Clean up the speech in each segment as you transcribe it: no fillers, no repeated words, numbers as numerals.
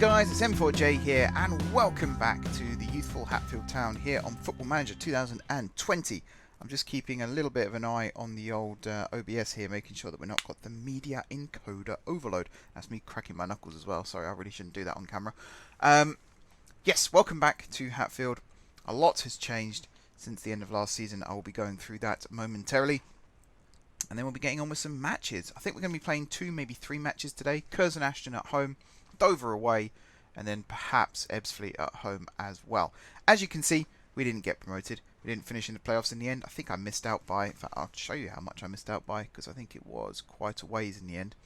guys, it's M4J here and welcome back to the Youthful Hatfield Town here on Football Manager 2020. I'm just keeping a little bit of an eye on the old OBS here, making sure that we're not got the media encoder overload. That's me cracking my knuckles as well. Sorry, I really shouldn't do that on camera. Yes, welcome back to Hatfield. A lot has changed since the end of last season. I will be going through that momentarily. And then we'll be getting on with some matches. I think we're going to be playing 2, maybe 3 matches today. Curzon Ashton at home, Dover away, and then perhaps Ebbsfleet at home as well. As you can see, we didn't get promoted. We didn't finish in the playoffs in the end. I think I missed out by, in fact, I'll show you how much I missed out by, because I think it was quite a ways in the end.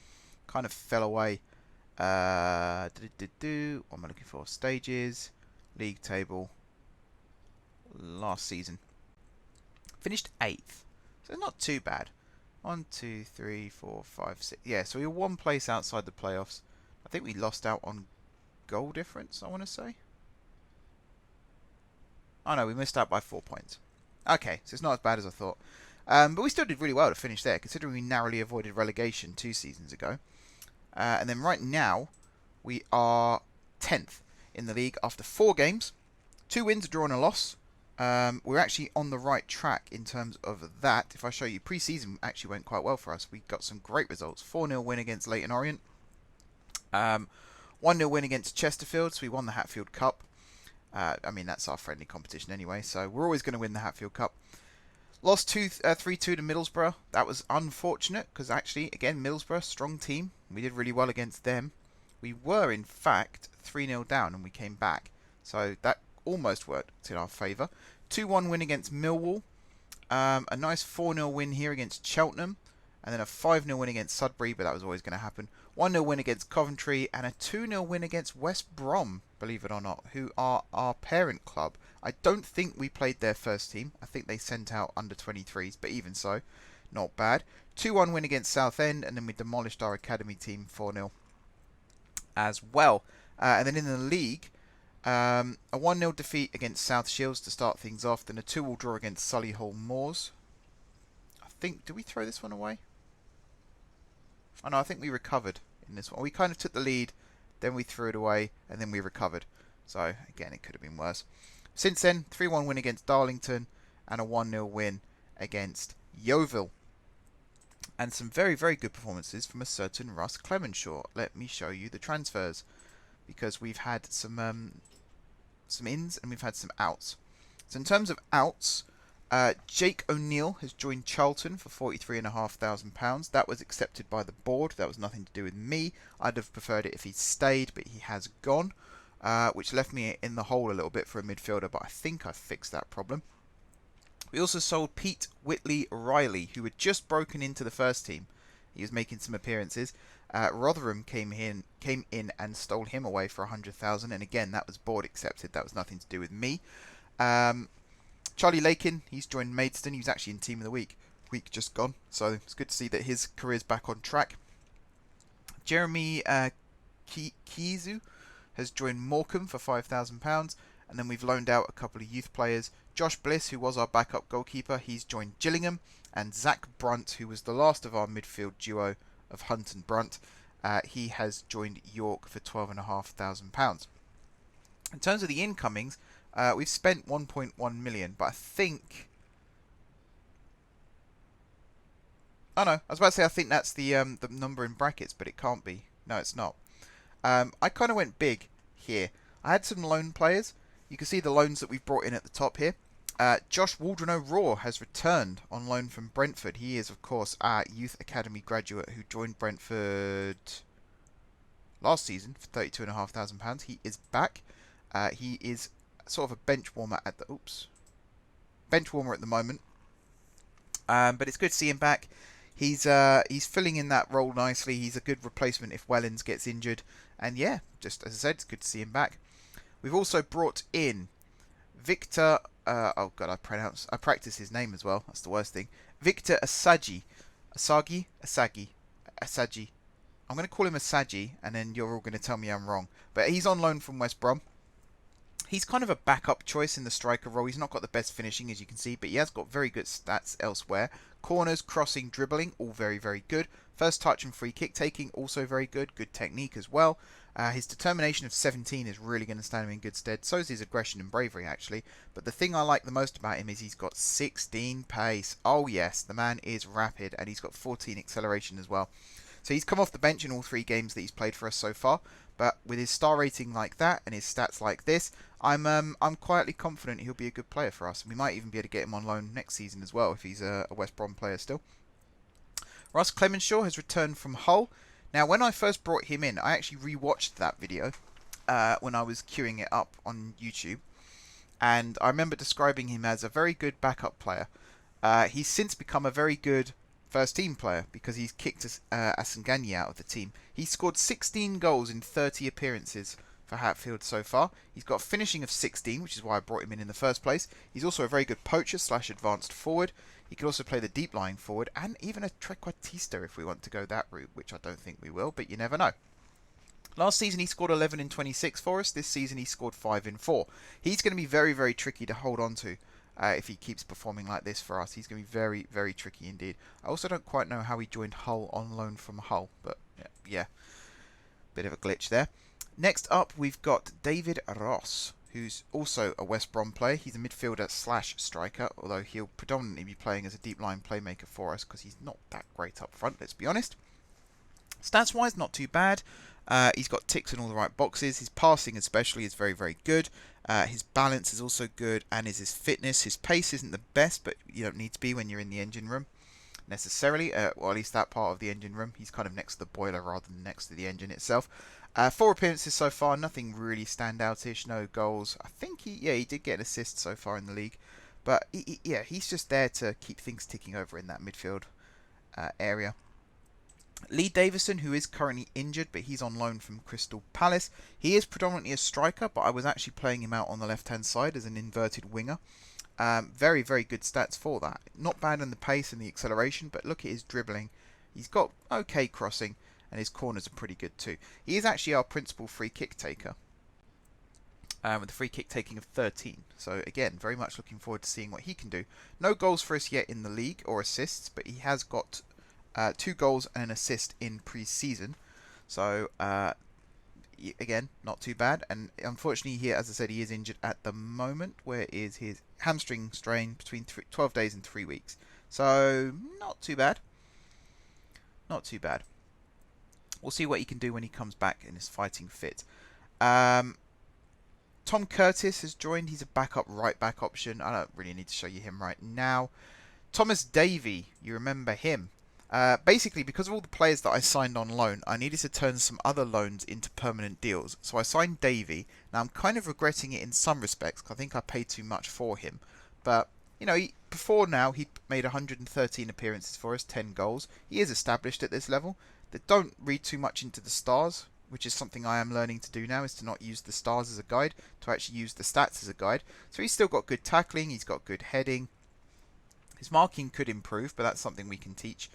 Kind of fell away. What am I looking for? Stages, league table, last season. Finished 8th, so not too bad. 1, 2, 3, 4, 5, 6. Yeah, so we were one place outside the playoffs. I think we lost out on goal difference, I want to say. Oh no, we missed out by 4 points. Okay, so it's not as bad as I thought. But we still did really well to finish there, considering we narrowly avoided relegation 2 seasons ago. And then right now, we are 10th in the league after 4 games. 2 wins, a draw and a loss. We're actually on the right track in terms of that. If I show you, pre-season actually went quite well for us. We got some great results. 4-0 win against Leyton Orient. 1-0 win against Chesterfield, so we won the Hatfield Cup. I mean, that's our friendly competition anyway, so we're always going to win the Hatfield Cup. Lost 3-2 to Middlesbrough. That was unfortunate, because actually, again, Middlesbrough, strong team. We did really well against them. We were, in fact, 3-0 down, and we came back. So that almost worked in our favour. 2-1 win against Millwall. A nice 4-0 win here against Cheltenham. And then a 5-0 win against Sudbury, but that was always going to happen. 1-0 win against Coventry, and a 2-0 win against West Brom, believe it or not, who are our parent club. I don't think we played their first team. I think they sent out under-23s, but even so, not bad. 2-1 win against Southend, and then we demolished our academy team 4-0 as well. And then in the league, a 1-0 defeat against South Shields to start things off, then a 2-2 draw against Solihull Moors. I think, did we throw this one away? Oh no, I think we recovered in this one. We kind of took the lead, then we threw it away, and then we recovered. So, again, it could have been worse. Since then, 3-1 win against Darlington, and a 1-0 win against Yeovil. And some very, very good performances from a certain Russ Clemenshaw. Let me show you the transfers, because we've had some ins and we've had some outs. So in terms of outs, Jake O'Neill has joined Charlton for £43,500. That was accepted by the board. That was nothing to do with me. I'd have preferred it if he'd stayed, but he has gone, which left me in the hole a little bit for a midfielder, but I think I fixed that problem. We also sold Pete Whitley-Riley, who had just broken into the first team. He was making some appearances. Rotherham came in and stole him away for £100,000, and again, that was board accepted. That was nothing to do with me. Charlie Lakin, he's joined Maidstone. He was actually in Team of the Week just gone. So it's good to see that his career's back on track. Jeremy Kizu has joined Morecambe for £5,000. And then we've loaned out a couple of youth players. Josh Bliss, who was our backup goalkeeper, he's joined Gillingham. And Zach Brunt, who was the last of our midfield duo of Hunt and Brunt, he has joined York for £12,500. In terms of the incomings, we've spent 1.1 million, but I think... Oh no, I was about to say I think that's the number in brackets, but it can't be. No, it's not. I kind of went big here. I had some loan players. You can see the loans that we've brought in at the top here. Josh Waldron-O'Rourke has returned on loan from Brentford. He is, of course, our youth academy graduate who joined Brentford last season for £32,500. He is back. He is sort of a bench warmer at the bench warmer at the moment, but it's good to see him back. He's filling in that role nicely. He's a good replacement if Wellens gets injured, and yeah, just as I said, it's good to see him back. We've also brought in Victor. Oh god, I practice his name as well. That's the worst thing. Victor Asagi. I'm going to call him Asagi, and then you're all going to tell me I'm wrong. But he's on loan from West Brom. He's kind of a backup choice in the striker role. He's not got the best finishing, as you can see, but he has got very good stats elsewhere. Corners, crossing, dribbling, all very, very good. First touch and free kick taking, also very good. Good technique as well. His determination of 17 is really going to stand him in good stead. So is his aggression and bravery, actually. But the thing I like the most about him is he's got 16 pace. Oh, yes, the man is rapid, and he's got 14 acceleration as well. So he's come off the bench in all 3 games that he's played for us so far. But with his star rating like that and his stats like this, I'm quietly confident he'll be a good player for us. We might even be able to get him on loan next season as well if he's a West Brom player still. Ross Clemenshaw has returned from Hull. Now, when I first brought him in, I actually rewatched that video when I was queuing it up on YouTube. And I remember describing him as a very good backup player. He's since become a very good first team player because he's kicked Asangani out of the team. He's scored 16 goals in 30 appearances for Hatfield so far. He's got a finishing of 16, which is why I brought him in the first place. He's also a very good poacher / advanced forward. He could also play the deep lying forward and even a trequartista if we want to go that route, which I don't think we will, but you never know. Last season he scored 11 in 26 for us. This season he scored 5 in 4. He's going to be very, very tricky to hold on to if he keeps performing like this for us. He's going to be very, very tricky indeed. I also don't quite know how he joined Hull on loan from Hull, but yeah, bit of a glitch there. Next up we've got David Ross, who's also a West Brom player. He's a midfielder / striker, although he'll predominantly be playing as a deep line playmaker for us because he's not that great up front, let's be honest. Stats wise, not too bad. He's got ticks in all the right boxes. His passing especially is very, very good. His balance is also good, and his fitness. His pace isn't the best, but you don't need to be when you're in the engine room necessarily, or at least that part of the engine room. He's kind of next to the boiler rather than next to the engine itself. 4 appearances so far, nothing really standoutish, no goals. I think he did get an assist so far in the league, but he's just there to keep things ticking over in that midfield area. Lee Davidson, who is currently injured, but he's on loan from Crystal Palace. He is predominantly a striker, but I was actually playing him out on the left-hand side as an inverted winger. Very, very good stats for that. Not bad in the pace and the acceleration, but look at his dribbling. He's got okay crossing, and his corners are pretty good too. He is actually our principal free kick taker, with a free kick taking of 13. So again, very much looking forward to seeing what he can do. No goals for us yet in the league, or assists, but he has got 2 goals and an assist in pre-season. So again, not too bad. And unfortunately here, as I said, he is injured at the moment. Where is his hamstring strain? Between 12 days and 3 weeks. So not too bad. Not too bad. We'll see what he can do when he comes back and is fighting fit. Tom Curtis has joined. He's a backup right back option. I don't really need to show you him right now. Thomas Davey, you remember him. Basically, because of all the players that I signed on loan, I needed to turn some other loans into permanent deals. So I signed Davey. Now, I'm kind of regretting it in some respects, because I think I paid too much for him. But, you know, before now, he made 113 appearances for us, 10 goals. He is established at this level. Don't read too much into the stars, which is something I am learning to do now, is to not use the stars as a guide, to actually use the stats as a guide. So he's still got good tackling, he's got good heading. His marking could improve, but that's something we can teach.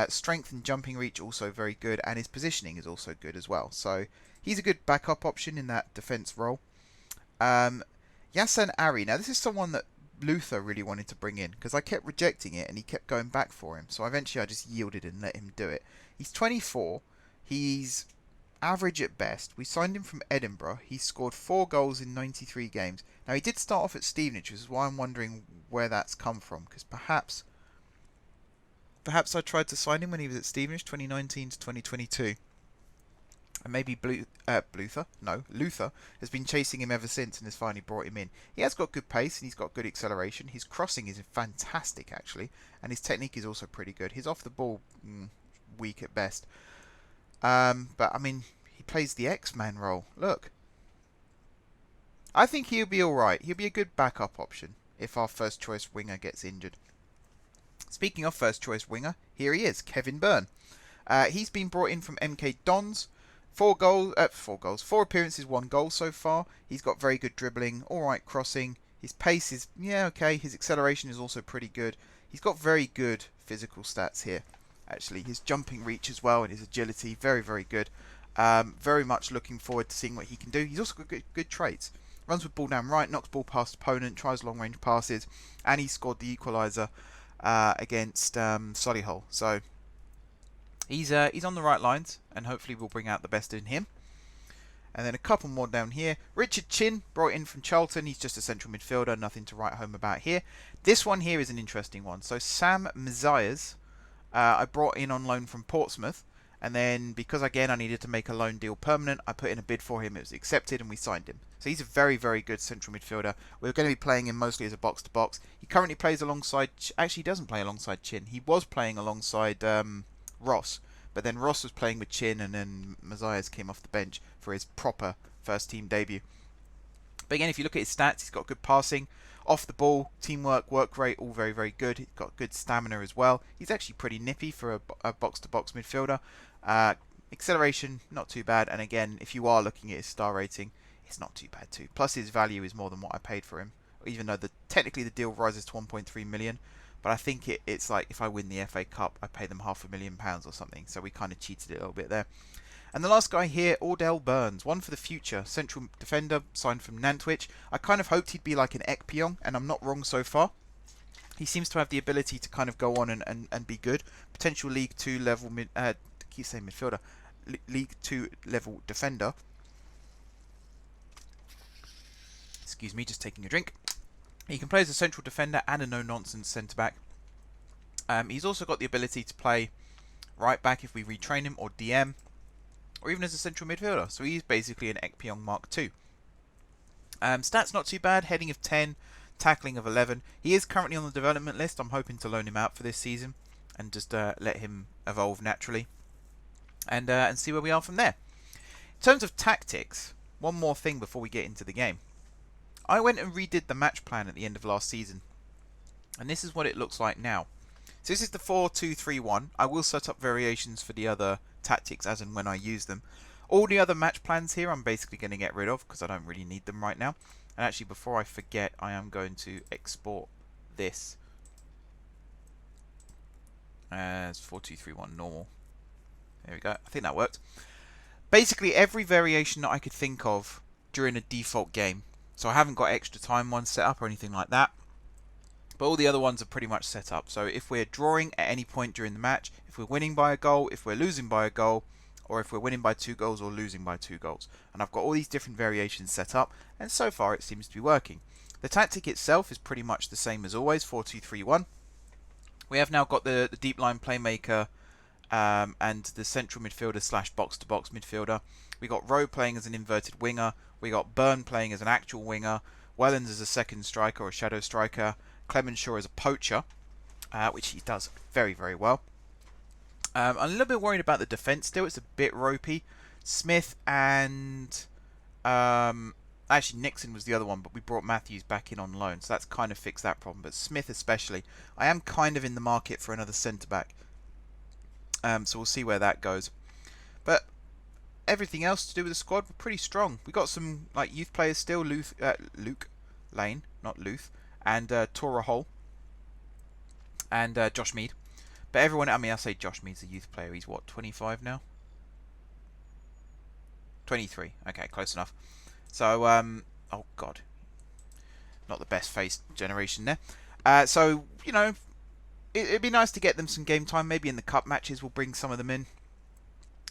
Strength and jumping reach also very good, and his positioning is also good as well. So he's a good backup option in that defence role. Yasan Ari. Now this is someone that Luther really wanted to bring in, because I kept rejecting it and he kept going back for him. So eventually I just yielded and let him do it. He's 24. He's average at best. We signed him from Edinburgh. He scored 4 goals in 93 games. Now he did start off at Stevenage, which is why I'm wondering where that's come from, because perhaps I tried to sign him when he was at Stevenage 2019 to 2022. And maybe Luther has been chasing him ever since and has finally brought him in. He has got good pace and he's got good acceleration. His crossing is fantastic, actually. And his technique is also pretty good. His off the ball, weak at best. But, I mean, he plays the X-Man role. Look. I think he'll be alright. He'll be a good backup option if our first choice winger gets injured. Speaking of first choice winger, here he is, Kevin Byrne. He's been brought in from MK Dons. 4 appearances, 1 goal so far. He's got very good dribbling, alright crossing. His pace is, okay. His acceleration is also pretty good. He's got very good physical stats here, actually. His jumping reach as well and his agility, very, very good. Very much looking forward to seeing what he can do. He's also got good traits. Runs with ball down right, knocks ball past opponent, tries long range passes, and he scored the equaliser against Solihull. So he's on the right lines, and hopefully we'll bring out the best in him. And then a couple more down here. Richard Chin, brought in from Charlton. He's just a central midfielder. Nothing to write home about here. This one here is an interesting one. So Sam Mazias, I brought in on loan from Portsmouth. And then, because again I needed to make a loan deal permanent, I put in a bid for him. It was accepted and we signed him. So he's a very, very good central midfielder. We're going to be playing him mostly as a box-to-box. He currently plays alongside... Actually, he doesn't play alongside Chin. He was playing alongside Ross. But then Ross was playing with Chin, and then Mazias came off the bench for his proper first-team debut. But again, if you look at his stats, he's got good passing. Off the ball, teamwork, work rate, all very, very good. He's got good stamina as well. He's actually pretty nippy for a box-to-box midfielder. Acceleration, not too bad. And again, if you are looking at his star rating, it's not too bad too. Plus, his value is more than what I paid for him. Even though technically the deal rises to 1.3 million. But I think it's like if I win the FA Cup, I pay them £500,000 or something. So we kind of cheated it a little bit there. And the last guy here, Odell Burns, one for the future, central defender, signed from Nantwich. I kind of hoped he'd be like an Ekpyong, and I'm not wrong so far. He seems to have the ability to kind of go on and be good. Potential League 2 level keep saying midfielder, League 2 level defender. Excuse me, just taking a drink. He can play as a central defender and a no-nonsense centre-back. He's also got the ability to play right-back if we retrain him, or DM, or even as a central midfielder. So he's basically an Ekpyong Mark II. Stats not too bad, heading of 10, tackling of 11. He is currently on the development list. I'm hoping to loan him out for this season and just let him evolve naturally and see where we are from there. In terms of tactics, one more thing before we get into the game. I went and redid the match plan at the end of last season, and this is what it looks like now. So this is the 4-2-3-1. I will set up variations for the other tactics as and when I use them. All the other match plans here I'm basically going to get rid of because I don't really need them right now. And actually, before I forget, I am going to export this as 4-2-3-1 normal. There we go. I think that worked. Basically, every variation that I could think of during a default game. So I haven't got extra time ones set up or anything like that. But all the other ones are pretty much set up. So if we're drawing at any point during the match, if we're winning by a goal, if we're losing by a goal, or if we're winning by 2 goals or losing by 2 goals. And I've got all these different variations set up, and so far it seems to be working. The tactic itself is pretty much the same as always, 4-2-3-1. We have now got the deep line playmaker and the central midfielder slash box-to-box midfielder. We got Rowe playing as an inverted winger. We got Byrne playing as an actual winger. Wellens as a second striker or a shadow striker. Clemenshaw as a poacher, which he does very, very well. I'm a little bit worried about the defence still. It's a bit ropey. Smith and... actually, Nixon was the other one, but we brought Matthews back in on loan, so that's kind of fixed that problem. But Smith especially. I am kind of in the market for another centre-back. So we'll see where that goes. But everything else to do with the squad, we're pretty strong. We got some like youth players still, Luke Lane, not Luth, and Tora Hole, and Josh Mead. But everyone, I mean, I say Josh Mead's a youth player. He's what, 25 now? 23. Okay, close enough. So, oh god, not the best faced generation there. So, you know, it'd be nice to get them some game time. Maybe in the cup matches we'll bring some of them in.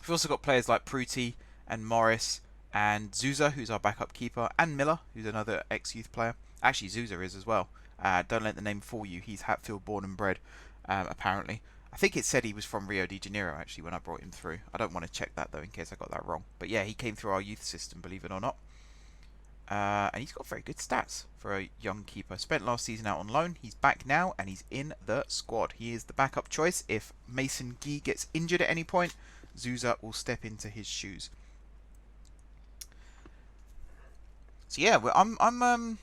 We've also got players like Pruti and Morris and Zuza, who's our backup keeper, and Miller, who's another ex-youth player. Actually, Zuza is as well. Don't let the name fool you. He's Hatfield born and bred, apparently. I think it said he was from Rio de Janeiro, actually, when I brought him through. I don't want to check that, though, in case I got that wrong. But yeah, he came through our youth system, believe it or not. And he's got very good stats for a young keeper. Spent last season out on loan. He's back now, and he's in the squad. He is the backup choice. If Mason Guy gets injured at any point, Zuza will step into his shoes. So yeah, well, I'm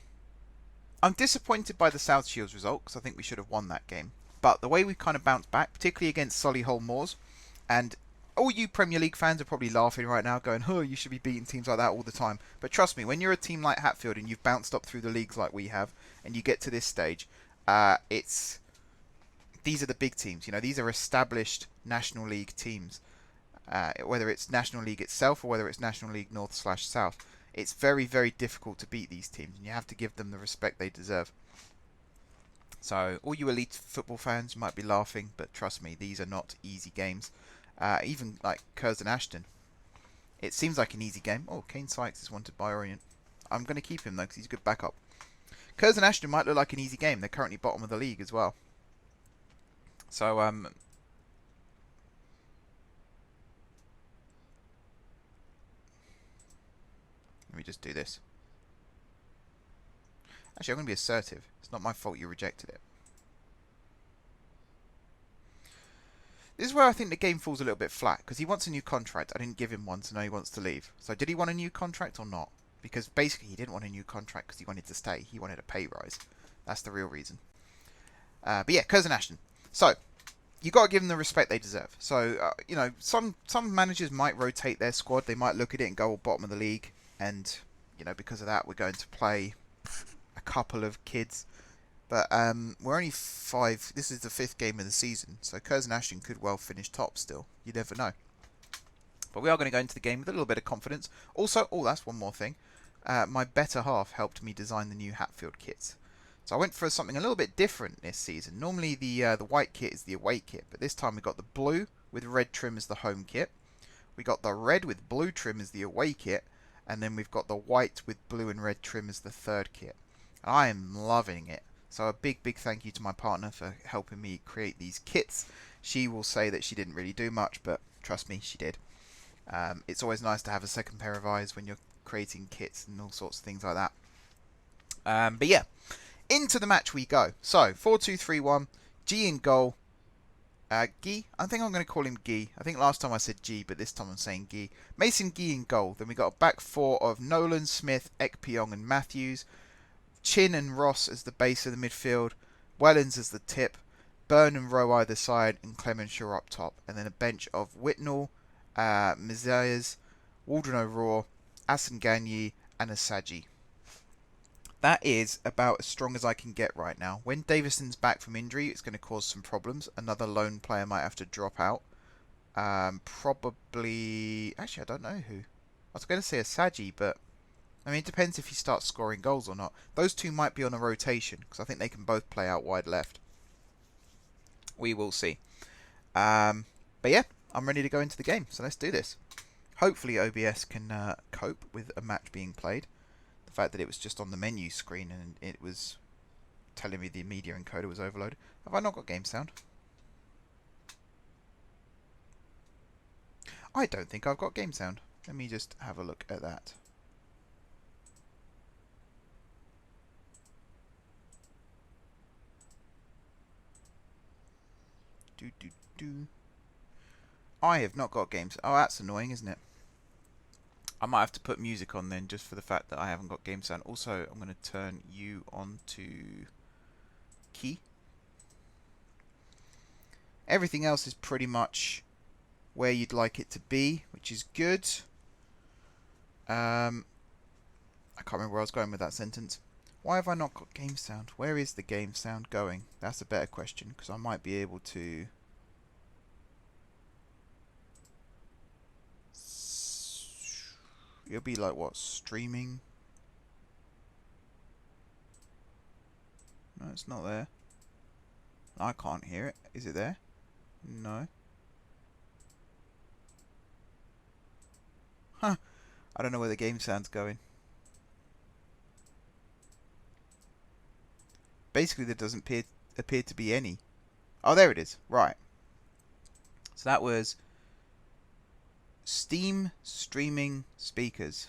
disappointed by the South Shields result because I think we should have won that game. But the way we've kind of bounced back, particularly against Solihull Moors, and all you Premier League fans are probably laughing right now, going, "Oh, you should be beating teams like that all the time." But trust me, when you're a team like Hatfield and you've bounced up through the leagues like we have, and you get to this stage, these are the big teams. You know, these are established National League teams. Whether it's National League itself or whether it's National League North/South, it's very, very difficult to beat these teams, and you have to give them the respect they deserve. So, all you elite football fans might be laughing, but trust me, these are not easy games. Even like Curzon Ashton, It seems like an easy game. Oh, Kane Sykes is wanted by Orient. I'm going to keep him, though, because he's a good backup. Curzon Ashton might look like an easy game. They're currently bottom of the league as well. So, let me just do this. Actually, I'm going to be assertive. It's not my fault you rejected it. This is where I think the game falls a little bit flat, because he wants a new contract. I didn't give him one, so now he wants to leave. So did he want a new contract or not? Because basically he didn't want a new contract because he wanted to stay. He wanted a pay rise. That's the real reason. But yeah, Curzon Ashton. So, you got to give them the respect they deserve. So, you know, some managers might rotate their squad. They might look at it and go, well, bottom of the league. And, you know, because of that, we're going to play a couple of kids. But we're only 5. This is the 5th game of the season, so Curzon Ashton could well finish top still. You never know. But we are going to go into the game with a little bit of confidence. Also, oh, that's one more thing. My better half helped me design the new Hatfield kits. So I went for something a little bit different this season. Normally the white kit is the away kit, but this time we got the blue with red trim as the home kit. We got the red with blue trim as the away kit, and then we've got the white with blue and red trim as the third kit. And I am loving it. So a big thank you to my partner for helping me create these kits. She will say that she didn't really do much, but trust me, she did. It's always nice to have a second pair of eyes when you're creating kits and all sorts of things like that. But yeah, into the match we go. So 4-2-3-1, G in goal. Guy, I think I'm going to call him Guy. I think last time I said G, but this time I'm saying Guy. Mason Guy in goal. Then we got a back 4 of Nolan, Smith, Ekpyong and Matthews. Chin and Ross as the base of the midfield, Wellens as the tip, Byrne and Rowe either side, and Clementshaw up top. And then a bench of Whitnall, Mizayas, Waldron O'Rourke, Asenganyi, and Asaji. That is about as strong as I can get right now. When Davidson's back from injury, it's going to cause some problems. Another lone player might have to drop out. Probably... Actually, I don't know who. I was going to say Asaji, but... I mean, it depends if he starts scoring goals or not. Those two might be on a rotation, because I think they can both play out wide left. We will see. But yeah, I'm ready to go into the game, so let's do this. Hopefully OBS can cope with a match being played. The fact that it was just on the menu screen and it was telling me the media encoder was overloaded. Have I not got game sound? I don't think I've got game sound. Let me just have a look at that. I have not got games. Oh, that's annoying, isn't it? I might have to put music on then, just for the fact that I haven't got game sound. Also, I'm going to turn you on to key. Everything else is pretty much where you'd like it to be, which is good. I can't remember where I was going with that sentence. Why have I not got game sound? Where is the game sound going? That's a better question, because I might be able to... It'll be like, what, streaming? No, it's not there. I can't hear it. Is it there? No. Huh. I don't know where the game sound's going. Basically, there doesn't appear to be any. Oh, there it is. Right. So that was Steam streaming speakers.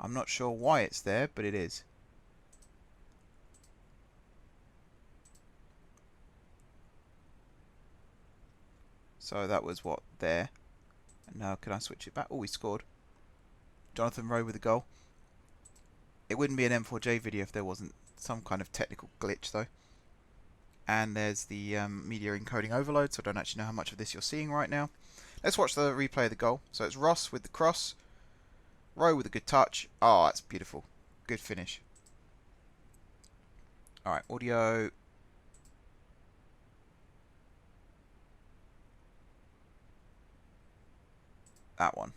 I'm not sure why it's there, but it is. So that was what there. And now can I switch it back? Oh, he scored. Jonathan Rowe with a goal. It wouldn't be an M4J video if there wasn't some kind of technical glitch, though. And there's the media encoding overload, so I don't actually know how much of this you're seeing right now. Let's watch the replay of the goal. So it's Ross with the cross. Rowe with a good touch. Oh, that's beautiful. Good finish. Alright, audio. That one.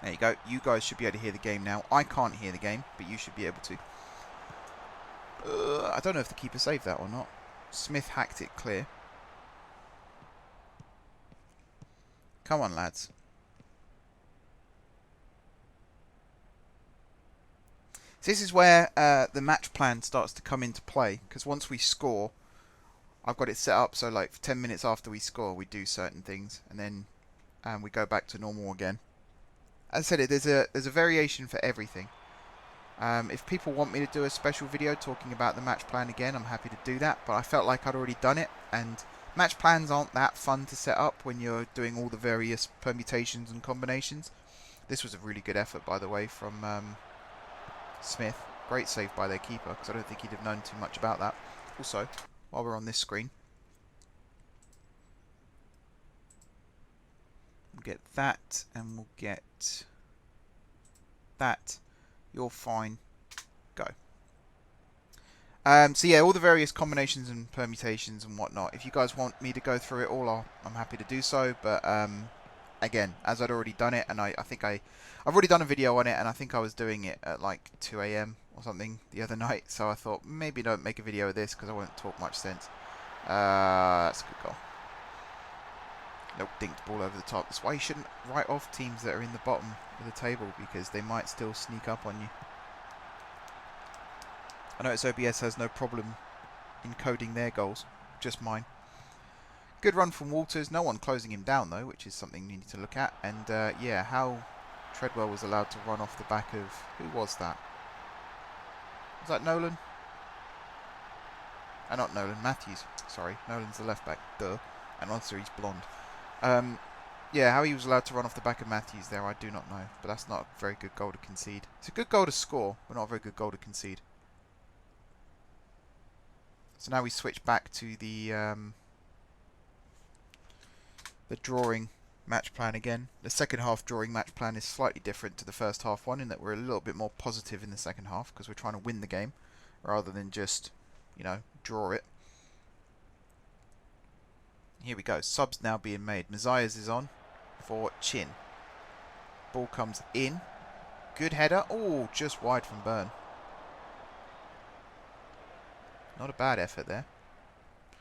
There you go. You guys should be able to hear the game now. I can't hear the game, but you should be able to. I don't know if the keeper saved that or not. Smith hacked it clear. Come on, lads. So this is where the match plan starts to come into play, because once we score, I've got it set up so like 10 minutes after we score we do certain things, and then we go back to normal again. As I said, there's a variation for everything. If people want me to do a special video talking about the match plan again, I'm happy to do that, but I felt like I'd already done it, and match plans aren't that fun to set up when you're doing all the various permutations and combinations. This was a really good effort, by the way, from Smith. Great save by their keeper, because I don't think he'd have known too much about that. Also, while we're on this screen, we'll get that, and we'll get that. You're fine. Go. So yeah, all the various combinations and permutations and whatnot. If you guys want me to go through it all, I'm happy to do so. But again, as I'd already done it, and I think I've already done a video on it, and I think I was doing it at like 2 AM or something the other night. So I thought maybe don't make a video of this because I won't talk much sense. That's a good goal. Nope, dinked ball over the top. That's why you shouldn't write off teams that are in the bottom of the table, because they might still sneak up on you. I notice OBS has no problem encoding their goals, just mine. Good run from Walters, no one closing him down though, which is something you need to look at. And yeah, how Treadwell was allowed to run off the back of... Who was that? Was that Nolan? Not Nolan, Matthews. Sorry, Nolan's the left back, duh. And also he's blonde. Yeah, how he was allowed to run off the back of Matthews there, I do not know. But that's not a very good goal to concede. It's a good goal to score, but not a very good goal to concede. So now we switch back to the drawing match plan again. The second half drawing match plan is slightly different to the first half one, in that we're a little bit more positive in the second half, because we're trying to win the game, rather than just, you know, draw it. Here we go. Subs now being made. Mazias is on for Chin. Ball comes in. Good header. Oh, just wide from Byrne. Not a bad effort there.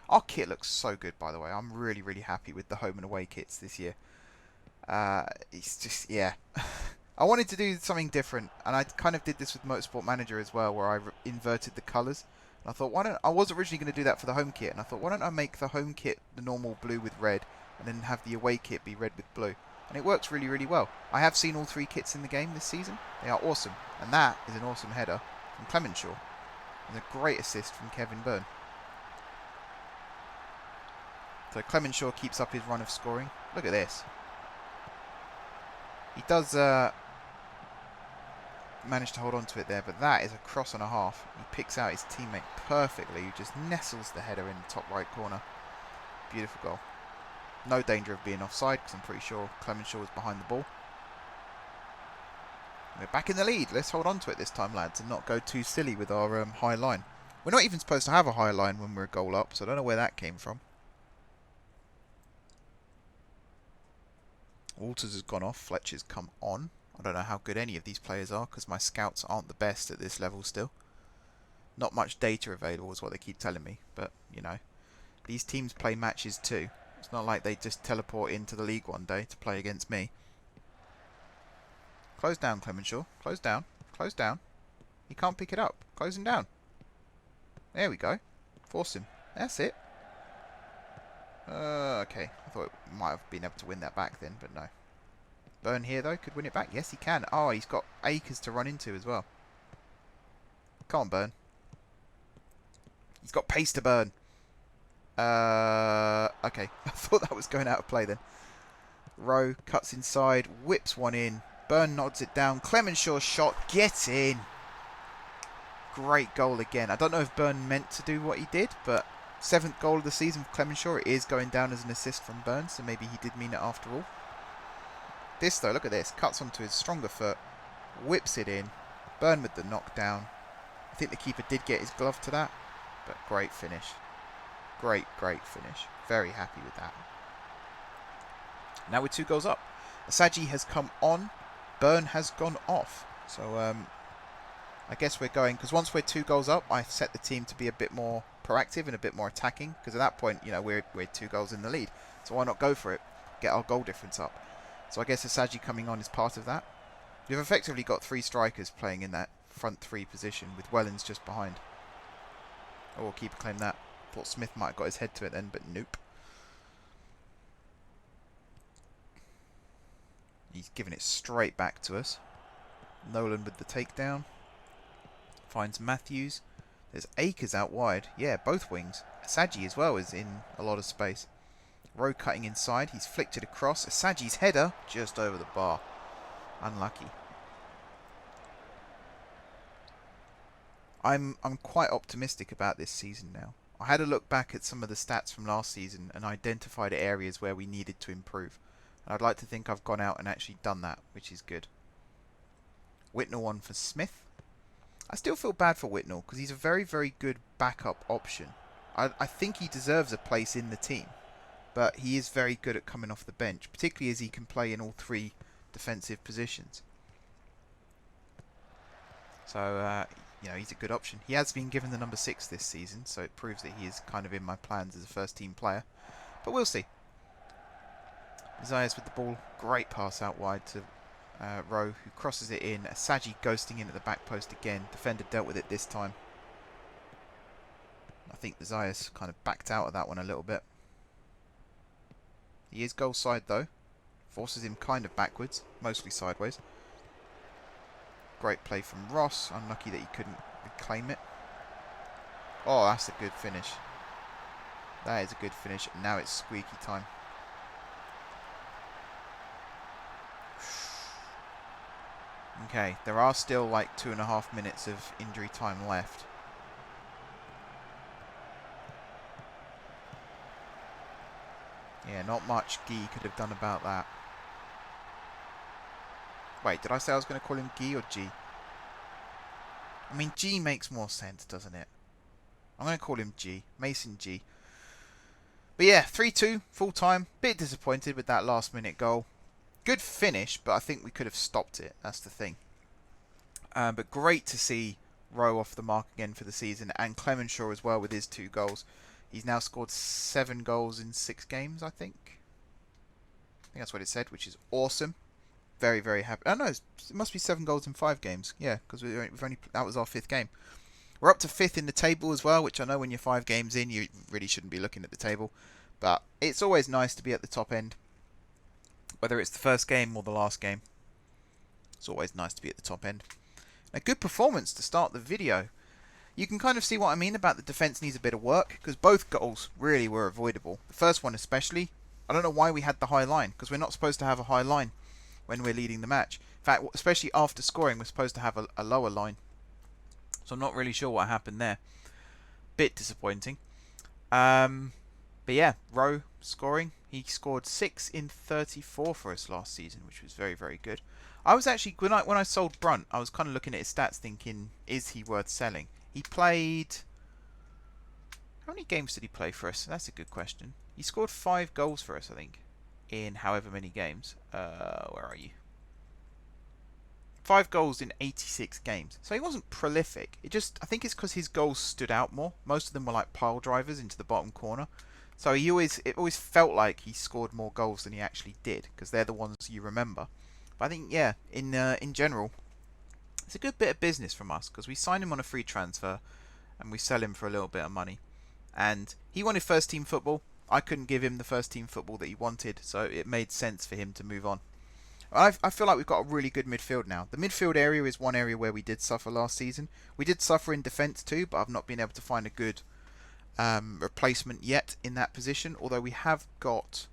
Our kit looks so good, by the way. I'm really, really happy with the home and away kits this year. It's just, yeah. I wanted to do something different, and I kind of did this with Motorsport Manager as well, where I inverted the colours. I thought, why don't I was originally going to do that for the home kit, and I thought, why don't I make the home kit the normal blue with red, and then have the away kit be red with blue? And it works really, really well. I have seen all three kits in the game this season. They are awesome, and that is an awesome header from Clemenshaw, and a great assist from Kevin Byrne. So Clemenshaw keeps up his run of scoring. Look at this. He does managed to hold on to it there, but that is a cross and a half. He picks out his teammate perfectly, who just nestles the header in the top right corner. Beautiful goal. No danger of being offside, because I'm pretty sure Clemenshaw was behind the ball. We're back in the lead. Let's hold on to it this time, lads, and not go too silly with our high line. We're not even supposed to have a high line when we're a goal up, so I don't know where that came from. Walters has gone off. Fletcher's come on. I don't know how good any of these players are, because my scouts aren't the best at this level still. Not much data available is what they keep telling me, but, you know, these teams play matches too. It's not like they just teleport into the league one day to play against me. Close down, Clemenshaw. Close down. Close down. He can't pick it up. Close him down. There we go. Force him. That's it. Okay. I thought it might have been able to win that back then, but no. Byrne here, though, could win it back. Yes, he can. Oh, he's got acres to run into as well. Come on, Byrne. He's got pace to burn. Okay. I thought that was going out of play then. Rowe cuts inside, whips one in. Byrne nods it down. Clemenshaw's shot. Get in. Great goal again. I don't know if Byrne meant to do what he did, but 7th goal of the season for Clemenshaw. It is going down as an assist from Byrne, so maybe he did mean it after all. This, though, look at this. Cuts onto his stronger foot. Whips it in. Byrne with the knockdown. I think the keeper did get his glove to that, but great finish. Great, great finish. Very happy with that. Now we're 2 goals up. Asaji has come on. Byrne has gone off. So, I guess we're going... Because once we're 2 goals up, I set the team to be a bit more proactive and a bit more attacking. Because at that point, you know, we're 2 goals in the lead. So why not go for it? get our goal difference up. So I guess Asagi coming on is part of that. We've effectively got 3 strikers playing in that front 3 position with Wellens just behind. Oh, keeper claimed that. Thought Smith might have got his head to it then, but nope. He's giving it straight back to us. Nolan with the takedown. Finds Matthews. There's Akers out wide. Yeah, both wings. Asagi as well is in a lot of space. Rowe cutting inside. He's flicked it across. Asagi's header just over the bar. Unlucky. I'm quite optimistic about this season now. I had a look back at some of the stats from last season and identified areas where we needed to improve. And I'd like to think I've gone out and actually done that, which is good. Whitnell on for Smith. I still feel bad for Whitnell because he's a very, very good backup option. I think he deserves a place in the team, but he is very good at coming off the bench, particularly as he can play in all 3 defensive positions. So, you know, he's a good option. He has been given the number 6 this season, so it proves that he is kind of in my plans as a first-team player. But we'll see. Zayas with the ball. Great pass out wide to Rowe, who crosses it in. Asagi ghosting in at the back post again. Defender dealt with it this time. I think Zayas kind of backed out of that one a little bit. He is goal side though. Forces him kind of backwards, mostly sideways. Great play from Ross. Unlucky that he couldn't reclaim it. Oh, that's a good finish. That is a good finish. And now it's squeaky time. Okay, there are still like 2.5 minutes of injury time left. Yeah, not much Guy could have done about that. Wait, did I say I was going to call him Guy or G? I mean, G makes more sense, doesn't it? I'm going to call him G. Mason G. But yeah, 3-2, full time. Bit disappointed with that last minute goal. Good finish, but I think we could have stopped it. That's the thing. But great to see Rowe off the mark again for the season. And Clemenshaw as well with his 2 goals. He's now scored 7 goals in 6 games, I think. I think that's what it said, which is awesome. Very, very happy. Oh, no, it must be 7 goals in 5 games. Yeah, because that was our 5th game. We're up to 5th in the table as well, which I know when you're 5 games in, you really shouldn't be looking at the table. But it's always nice to be at the top end. Whether it's the first game or the last game. It's always nice to be at the top end. A good performance to start the video. You can kind of see what I mean about the defence needs a bit of work, because both goals really were avoidable. The first one especially. I don't know why we had the high line, because we're not supposed to have a high line when we're leading the match. In fact, especially after scoring, we're supposed to have a lower line. So I'm not really sure what happened there. Bit disappointing. But yeah, Rowe scoring. He scored 6 in 34 for us last season, which was very, very good. I was actually, when I sold Brunt, I was kind of looking at his stats thinking, is he worth selling? He played... How many games did he play for us? That's a good question. He scored 5 goals for us, I think, in however many games. Where are you? 5 goals in 86 games. So he wasn't prolific. I think it's because his goals stood out more. Most of them were like pile drivers into the bottom corner. So it always felt like he scored more goals than he actually did, because they're the ones you remember. But I think, yeah, in general, it's a good bit of business from us, because we sign him on a free transfer and we sell him for a little bit of money. And he wanted first team football. I couldn't give him the first team football that he wanted, so it made sense for him to move on. I feel like we've got a really good midfield now. The midfield area is one area where we did suffer last season. We did suffer in defence too, but I've not been able to find a good replacement yet in that position. Although we have got...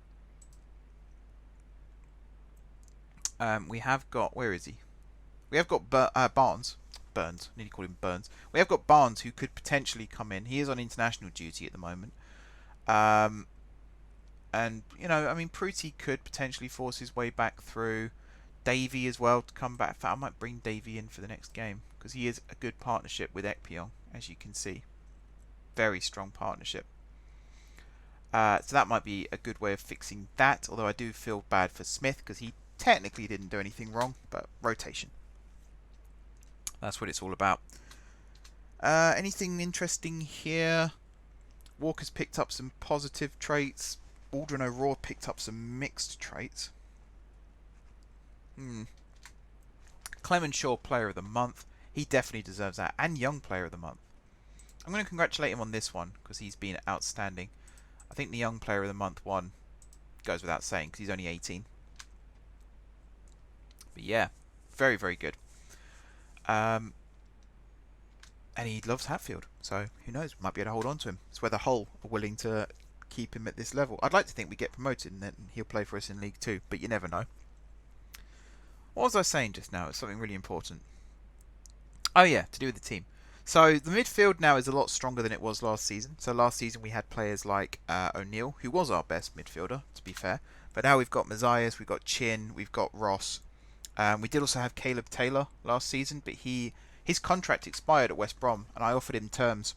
where is he? We have got Burns. I nearly called him Burns. We have got Barnes, who could potentially come in. He is on international duty at the moment. And, you know, I mean, Pruti could potentially force his way back through. Davey as well to come back. In fact, I might bring Davey in for the next game, because he is a good partnership with Ekpion, as you can see. Very strong partnership. So that might be a good way of fixing that, although I do feel bad for Smith, because he technically didn't do anything wrong, but rotation. That's what it's all about. Anything interesting here? Walker's picked up some positive traits. Aldrin O'Rourke picked up some mixed traits. Clement Shaw, Player of the Month. He definitely deserves that. And Young Player of the Month. I'm going to congratulate him on this one because he's been outstanding. I think the Young Player of the Month one goes without saying because he's only 18. But yeah, very, very good. And he loves Hatfield, so who knows? Might be able to hold on to him. It's whether Hull are willing to keep him at this level. I'd like to think we get promoted and then he'll play for us in League 2, but you never know. What was I saying just now? It's something really important. Oh yeah, to do with the team. So the midfield now is a lot stronger than it was last season. So last season we had players like O'Neill, who was our best midfielder, to be fair. But now we've got Mazias, we've got Chin, we've got Ross. We did also have Caleb Taylor last season, but his contract expired at West Brom, and I offered him terms.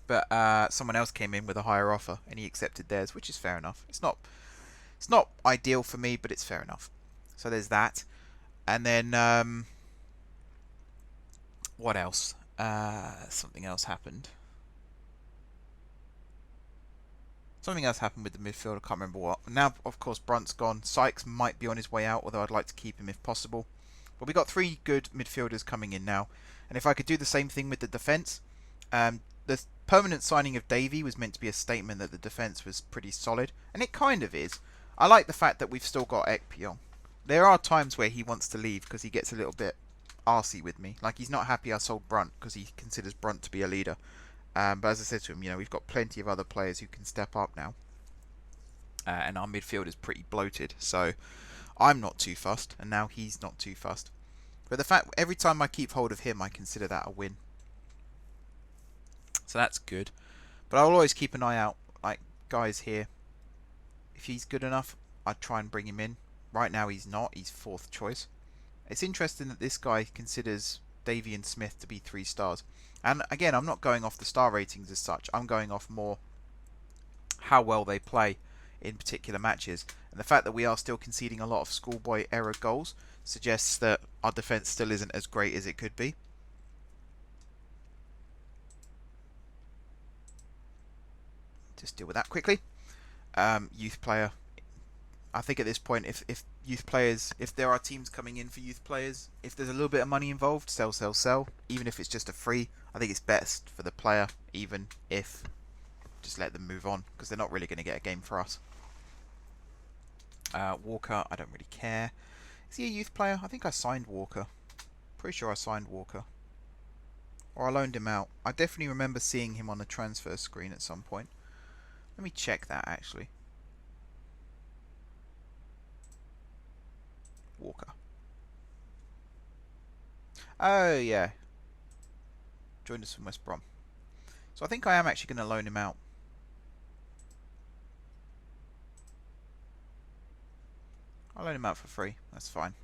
But someone else came in with a higher offer, and he accepted theirs, which is fair enough. It's not ideal for me, but it's fair enough. So there's that. And then what else? Something else happened. Something else happened with the midfield. I can't remember what. Now, of course, Brunt's gone. Sykes might be on his way out, although I'd like to keep him if possible. But we got 3 good midfielders coming in now. And if I could do the same thing with the defence, the permanent signing of Davey was meant to be a statement that the defence was pretty solid, and it kind of is. I like the fact that we've still got Ekpion. There are times where he wants to leave because he gets a little bit arsey with me. Like, he's not happy I sold Brunt because he considers Brunt to be a leader. But as I said to him, we've got plenty of other players who can step up now. And our midfield is pretty bloated, so I'm not too fussed, and now he's not too fussed. But the fact, every time I keep hold of him, I consider that a win. So that's good. But I'll always keep an eye out, like, guys here. If he's good enough, I'd try and bring him in. Right now he's not, he's 4th choice. It's interesting that this guy considers Davey and Smith to be 3 stars. And again, I'm not going off the star ratings as such. I'm going off more how well they play in particular matches. And the fact that we are still conceding a lot of schoolboy error goals suggests that our defence still isn't as great as it could be. Just deal with that quickly. Youth player. I think at this point, if youth players, if there are teams coming in for youth players, if there's a little bit of money involved, sell, sell, sell. Even if it's just a free, I think it's best for the player, even if just let them move on, because they're not really going to get a game for us. Walker, I don't really care. Is he a youth player? I think I signed Walker. Pretty sure I signed Walker. Or I loaned him out. I definitely remember seeing him on the transfer screen at some point. Let me check that, actually. Walker. Oh, yeah. Joined us from West Brom. So I think I am actually going to loan him out. I'll loan him out for free. That's fine.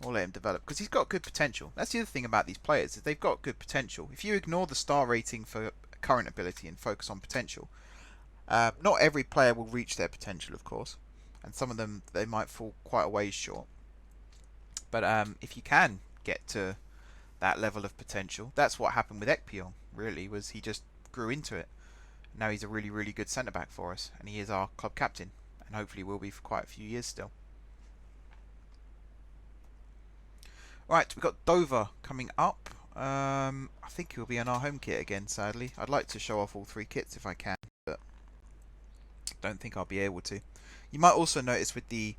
We'll let him develop, because he's got good potential. That's the other thing about these players, is they've got good potential. If you ignore the star rating for current ability and focus on potential, not every player will reach their potential, of course. And some of them, they might fall quite a ways short. But if you can get to that level of potential, that's what happened with Ekpion, really, was he just grew into it. Now he's a really, really good centre-back for us, and he is our club captain, and hopefully will be for quite a few years still. Right, we've got Dover coming up. I think he'll be in our home kit again, sadly. I'd like to show off all 3 kits if I can, but don't think I'll be able to. You might also notice with the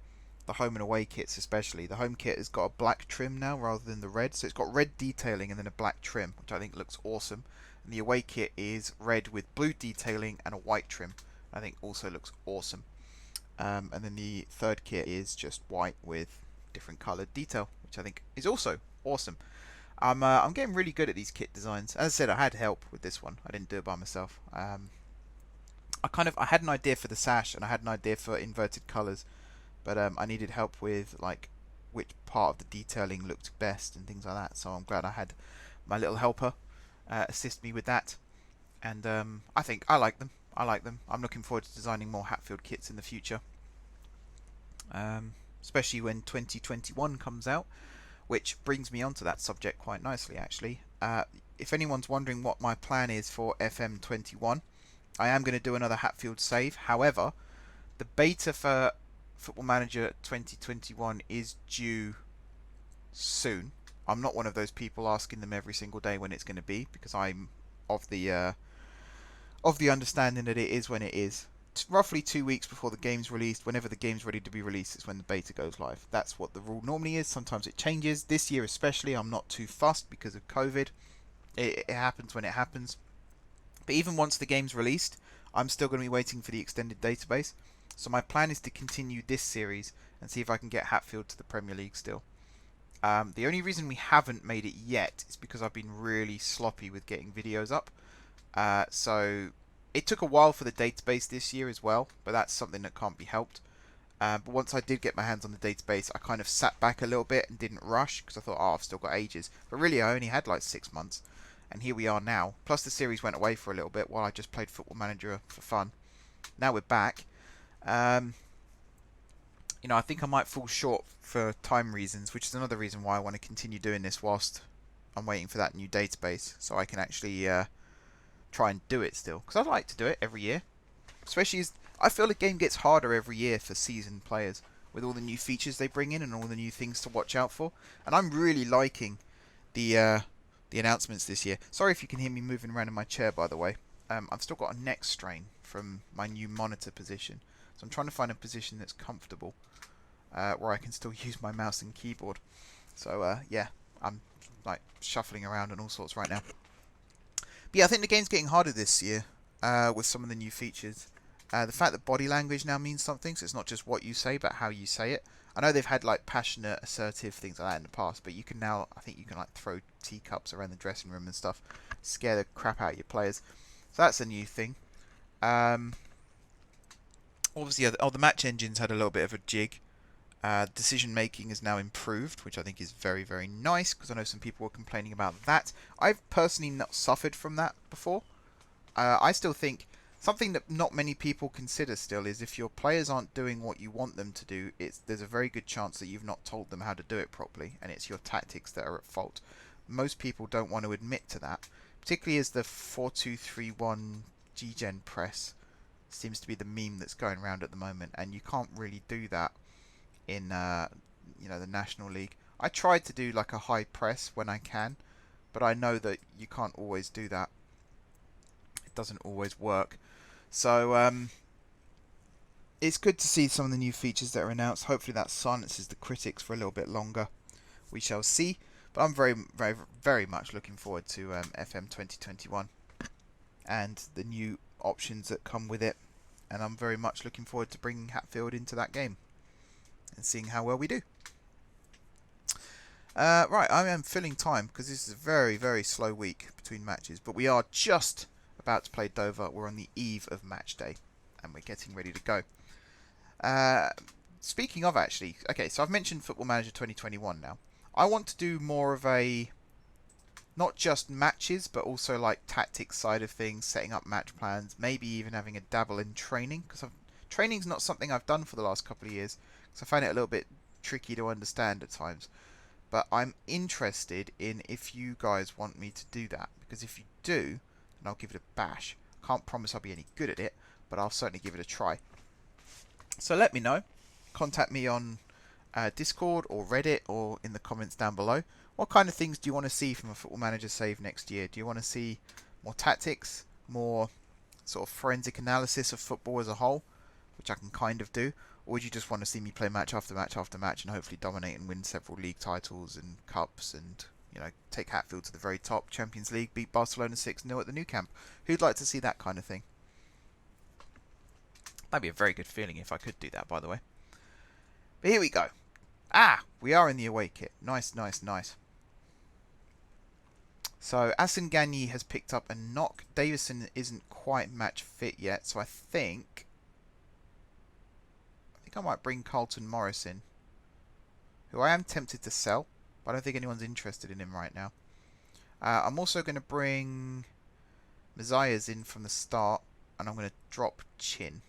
home and away kits especially, the home kit has got a black trim now rather than the red. So it's got red detailing and then a black trim, which I think looks awesome. And the away kit is red with blue detailing and a white trim. I think also looks awesome. And then the third kit is just white with different coloured detail, which I think is also awesome. I'm getting really good at these kit designs. As I said, I had help with this one. I didn't do it by myself. I had an idea for the sash and I had an idea for inverted colours, but I needed help with like which part of the detailing looked best and things like that. So I'm glad I had my little helper assist me with that. And I think I like them. I'm looking forward to designing more Hatfield kits in the future, especially when 2021 comes out, which brings me onto that subject quite nicely, actually. If anyone's wondering what my plan is for FM21, I am going to do another Hatfield save. However, the beta for Football Manager 2021 is due soon. I'm not one of those people asking them every single day when it's going to be, because I'm of the understanding that it is when it is. Roughly 2 weeks before the game's released, whenever the game's ready to be released, is when the beta goes live. That's what the rule normally is. Sometimes it changes. This year especially, I'm not too fussed because of COVID. It happens when it happens. But even once the game's released, I'm still going to be waiting for the extended database. So my plan is to continue this series and see if I can get Hatfield to the Premier League still. The only reason we haven't made it yet is because I've been really sloppy with getting videos up. So it took a while for the database this year as well, but that's something that can't be helped. But once I did get my hands on the database, I kind of sat back a little bit and didn't rush, because I thought, oh, I've still got ages. But really, I only had like 6 months, and here we are now. Plus the series went away for a little bit while I just played Football Manager for fun. Now we're back. You know, I think I might fall short for time reasons, which is another reason why I want to continue doing this whilst I'm waiting for that new database, so I can actually try and do it still, because I like to do it every year. Especially as I feel the game gets harder every year for seasoned players with all the new features they bring in and all the new things to watch out for. And I'm really liking the announcements this year. Sorry if you can hear me moving around in my chair, by the way. I've still got a neck strain from my new monitor position, so I'm trying to find a position that's comfortable where I can still use my mouse and keyboard. So yeah, I'm like shuffling around and all sorts right now. But yeah, I think the game's getting harder this year with some of the new features. The fact that body language now means something, so it's not just what you say, but how you say it. I know they've had like passionate, assertive things like that in the past, but you can now, I think you can like throw teacups around the dressing room and stuff, scare the crap out of your players. So that's a new thing. Obviously, the match engines had a little bit of a jig. Decision making is now improved, which I think is very, very nice, because I know some people were complaining about that. I've personally not suffered from that before. I still think something that not many people consider still is if your players aren't doing what you want them to do, there's a very good chance that you've not told them how to do it properly, and it's your tactics that are at fault. Most people don't want to admit to that, particularly as the 4-2-3-1 G-Gen press seems to be the meme that's going around at the moment, and you can't really do that in the National League. I tried to do like a high press when I can, but I know that you can't always do that. It doesn't always work. So it's good to see some of the new features that are announced. Hopefully that silences the critics for a little bit longer. We shall see. But I'm very, very, very much looking forward to FM 2021 and the new options that come with it. And I'm very much looking forward to bringing Hatfield into that game and seeing how well we do. Right, I am filling time because this is a very, very slow week between matches. But we are just about to play Dover. We're on the eve of match day, and we're getting ready to go. Speaking of actually, okay, so I've mentioned Football Manager 2021 now. I want to do more of a, not just matches, but also like tactics side of things, setting up match plans, maybe even having a dabble in training, because training's not something I've done for the last couple of years, because I find it a little bit tricky to understand at times. But I'm interested in if you guys want me to do that, because if you do, then I'll give it a bash. Can't promise I'll be any good at it, but I'll certainly give it a try. So let me know. Contact me on Discord or Reddit or in the comments down below. What kind of things do you want to see from a Football Manager save next year? Do you want to see more tactics, more sort of forensic analysis of football as a whole, which I can kind of do? Or would you just want to see me play match after match after match and hopefully dominate and win several league titles and cups and, you know, take Hatfield to the very top, Champions League, beat Barcelona 6-0 at the Nou Camp? Who'd like to see that kind of thing? That'd be a very good feeling if I could do that, by the way. But here we go. Ah, we are in the away kit. Nice, nice, nice. So Asengani has picked up a knock. Davidson isn't quite match fit yet, so I think I might bring Carlton Morris in, who I am tempted to sell, but I don't think anyone's interested in him right now. I'm also going to bring Mazias in from the start, and I'm going to drop Chin.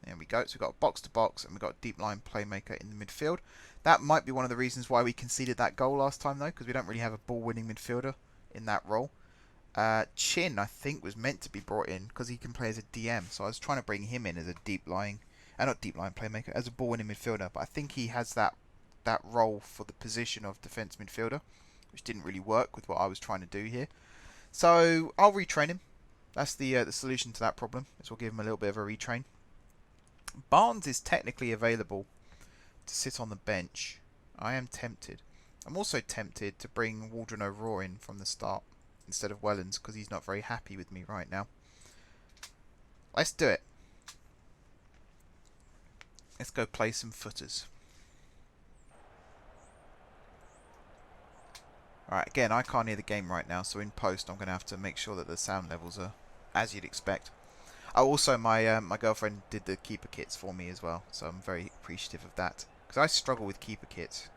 There we go. So we've got a box-to-box, and we've got a deep line playmaker in the midfield. That might be one of the reasons why we conceded that goal last time, though, because we don't really have a ball-winning midfielder in that role. Chin, I think, was meant to be brought in because he can play as a DM. So I was trying to bring him in as a deep lying, not deep lying playmaker, as a ball-winning midfielder. But I think he has that role for the position of defence midfielder, which didn't really work with what I was trying to do here. So I'll retrain him. That's the solution to that problem. Is we'll give him a little bit of a retrain. Barnes is technically available to sit on the bench. I am tempted. I'm also tempted to bring Waldron O'Rourke in from the start instead of Wellens because he's not very happy with me right now. Let's do it. Let's go play some footers. Alright, again, I can't hear the game right now, so in post I'm going to have to make sure that the sound levels are as you'd expect. Oh, also, my girlfriend did the keeper kits for me as well, so I'm very appreciative of that. Because I struggle with keeper kits.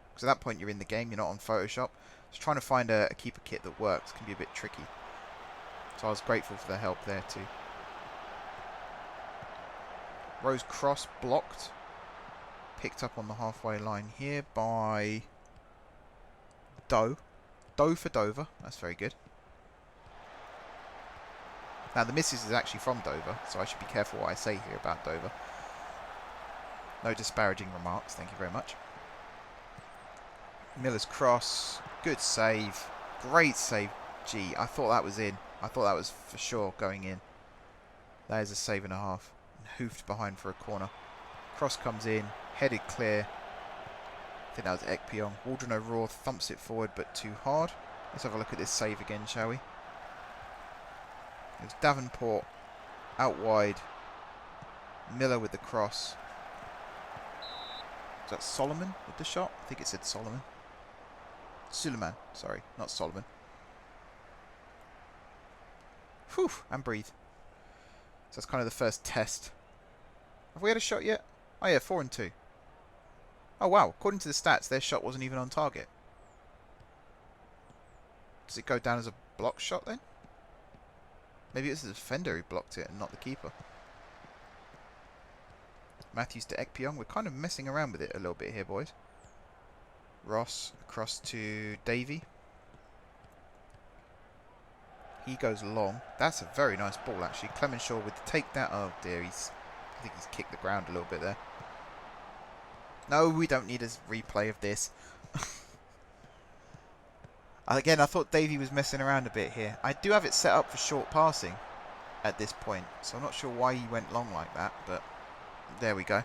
Because at that point you're in the game, you're not on Photoshop. Just trying to find a keeper kit that works can be a bit tricky. So I was grateful for the help there too. Rose cross blocked. Picked up on the halfway line here by Doe. Doe for Dover. That's very good. Now the missus is actually from Dover, so I should be careful what I say here about Dover. No disparaging remarks, thank you very much. Miller's cross. Good save. Great save. Gee, I thought that was in. I thought that was for sure going in. That is a save and a half. And hoofed behind for a corner. Cross comes in. Headed clear. I think that was Ekpyong. Waldron O'Rourke thumps it forward but too hard. Let's have a look at this save again, shall we? It was Davenport out wide. Miller with the cross. Was that Solomon with the shot? I think it said Solomon. Suleiman, sorry, not Solomon. Whew, and breathe. So that's kind of the first test. Have we had a shot yet? Oh yeah, 4 and 2. Oh wow, according to the stats, their shot wasn't even on target. Does it go down as a block shot then? Maybe it was the defender who blocked it and not the keeper. Matthews to Ekpyong. We're kind of messing around with it a little bit here, boys. Ross across to Davey. He goes long. That's a very nice ball, actually. Clemenshaw with the takedown. Oh dear, I think he's kicked the ground a little bit there. No, we don't need a replay of this. Again, I thought Davey was messing around a bit here. I do have it set up for short passing at this point, so I'm not sure why he went long like that, but there we go.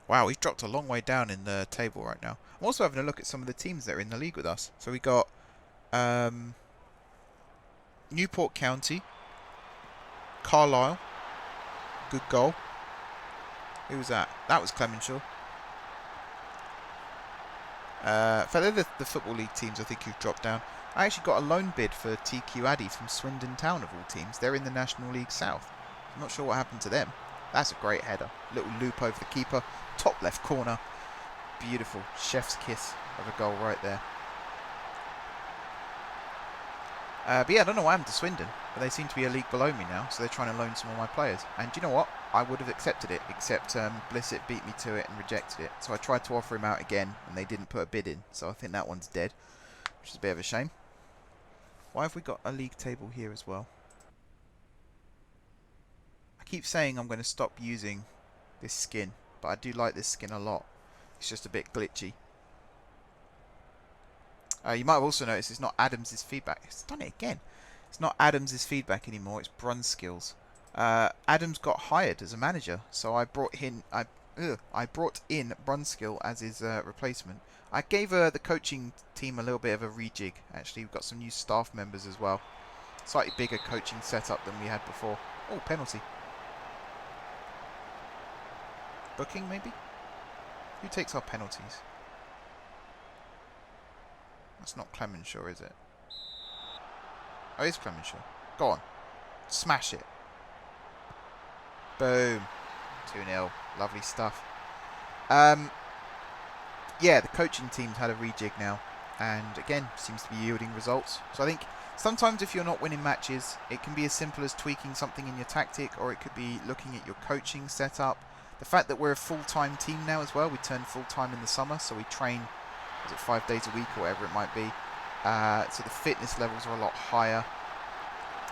Wow, he's dropped a long way down in the table right now. I'm also having a look at some of the teams that are in the league with us. So we got Newport County, Carlisle, good goal. Who was that? That was Clemenshaw. They're the Football League teams, I think, who've dropped down. I actually got a loan bid for TQ Addy from Swindon Town, of all teams. They're in the National League South. I'm not sure what happened to them. That's a great header. Little loop over the keeper. Top left corner. Beautiful. Chef's kiss of a goal right there. But yeah, I don't know what happened to Swindon, but they seem to be a league below me now, so they're trying to loan some of my players. And do you know what? I would have accepted it, except Blissett beat me to it and rejected it. So I tried to offer him out again, and they didn't put a bid in. So I think that one's dead, which is a bit of a shame. Why have we got a league table here as well? I keep saying I'm going to stop using this skin, but I do like this skin a lot. It's just a bit glitchy. You might have also noticed it's not Adams' feedback. It's done it again. It's not Adams' feedback anymore. It's Brunskill's. Adams got hired as a manager, so I brought in Brunskill as his replacement. I gave the coaching team a little bit of a rejig. Actually, we've got some new staff members as well. Slightly bigger coaching setup than we had before. Oh, penalty. Booking, maybe? Who takes our penalties? That's not Clemenshaw, is it? Oh, it's Clemenshaw. Go on. Smash it. Boom. 2-0. Lovely stuff. Yeah, the coaching team's had a rejig now. And again, seems to be yielding results. So I think sometimes if you're not winning matches, it can be as simple as tweaking something in your tactic, or it could be looking at your coaching setup. The fact that we're a full-time team now as well. We turned full-time in the summer, so we train is it 5 days a week or whatever it might be. So the fitness levels are a lot higher.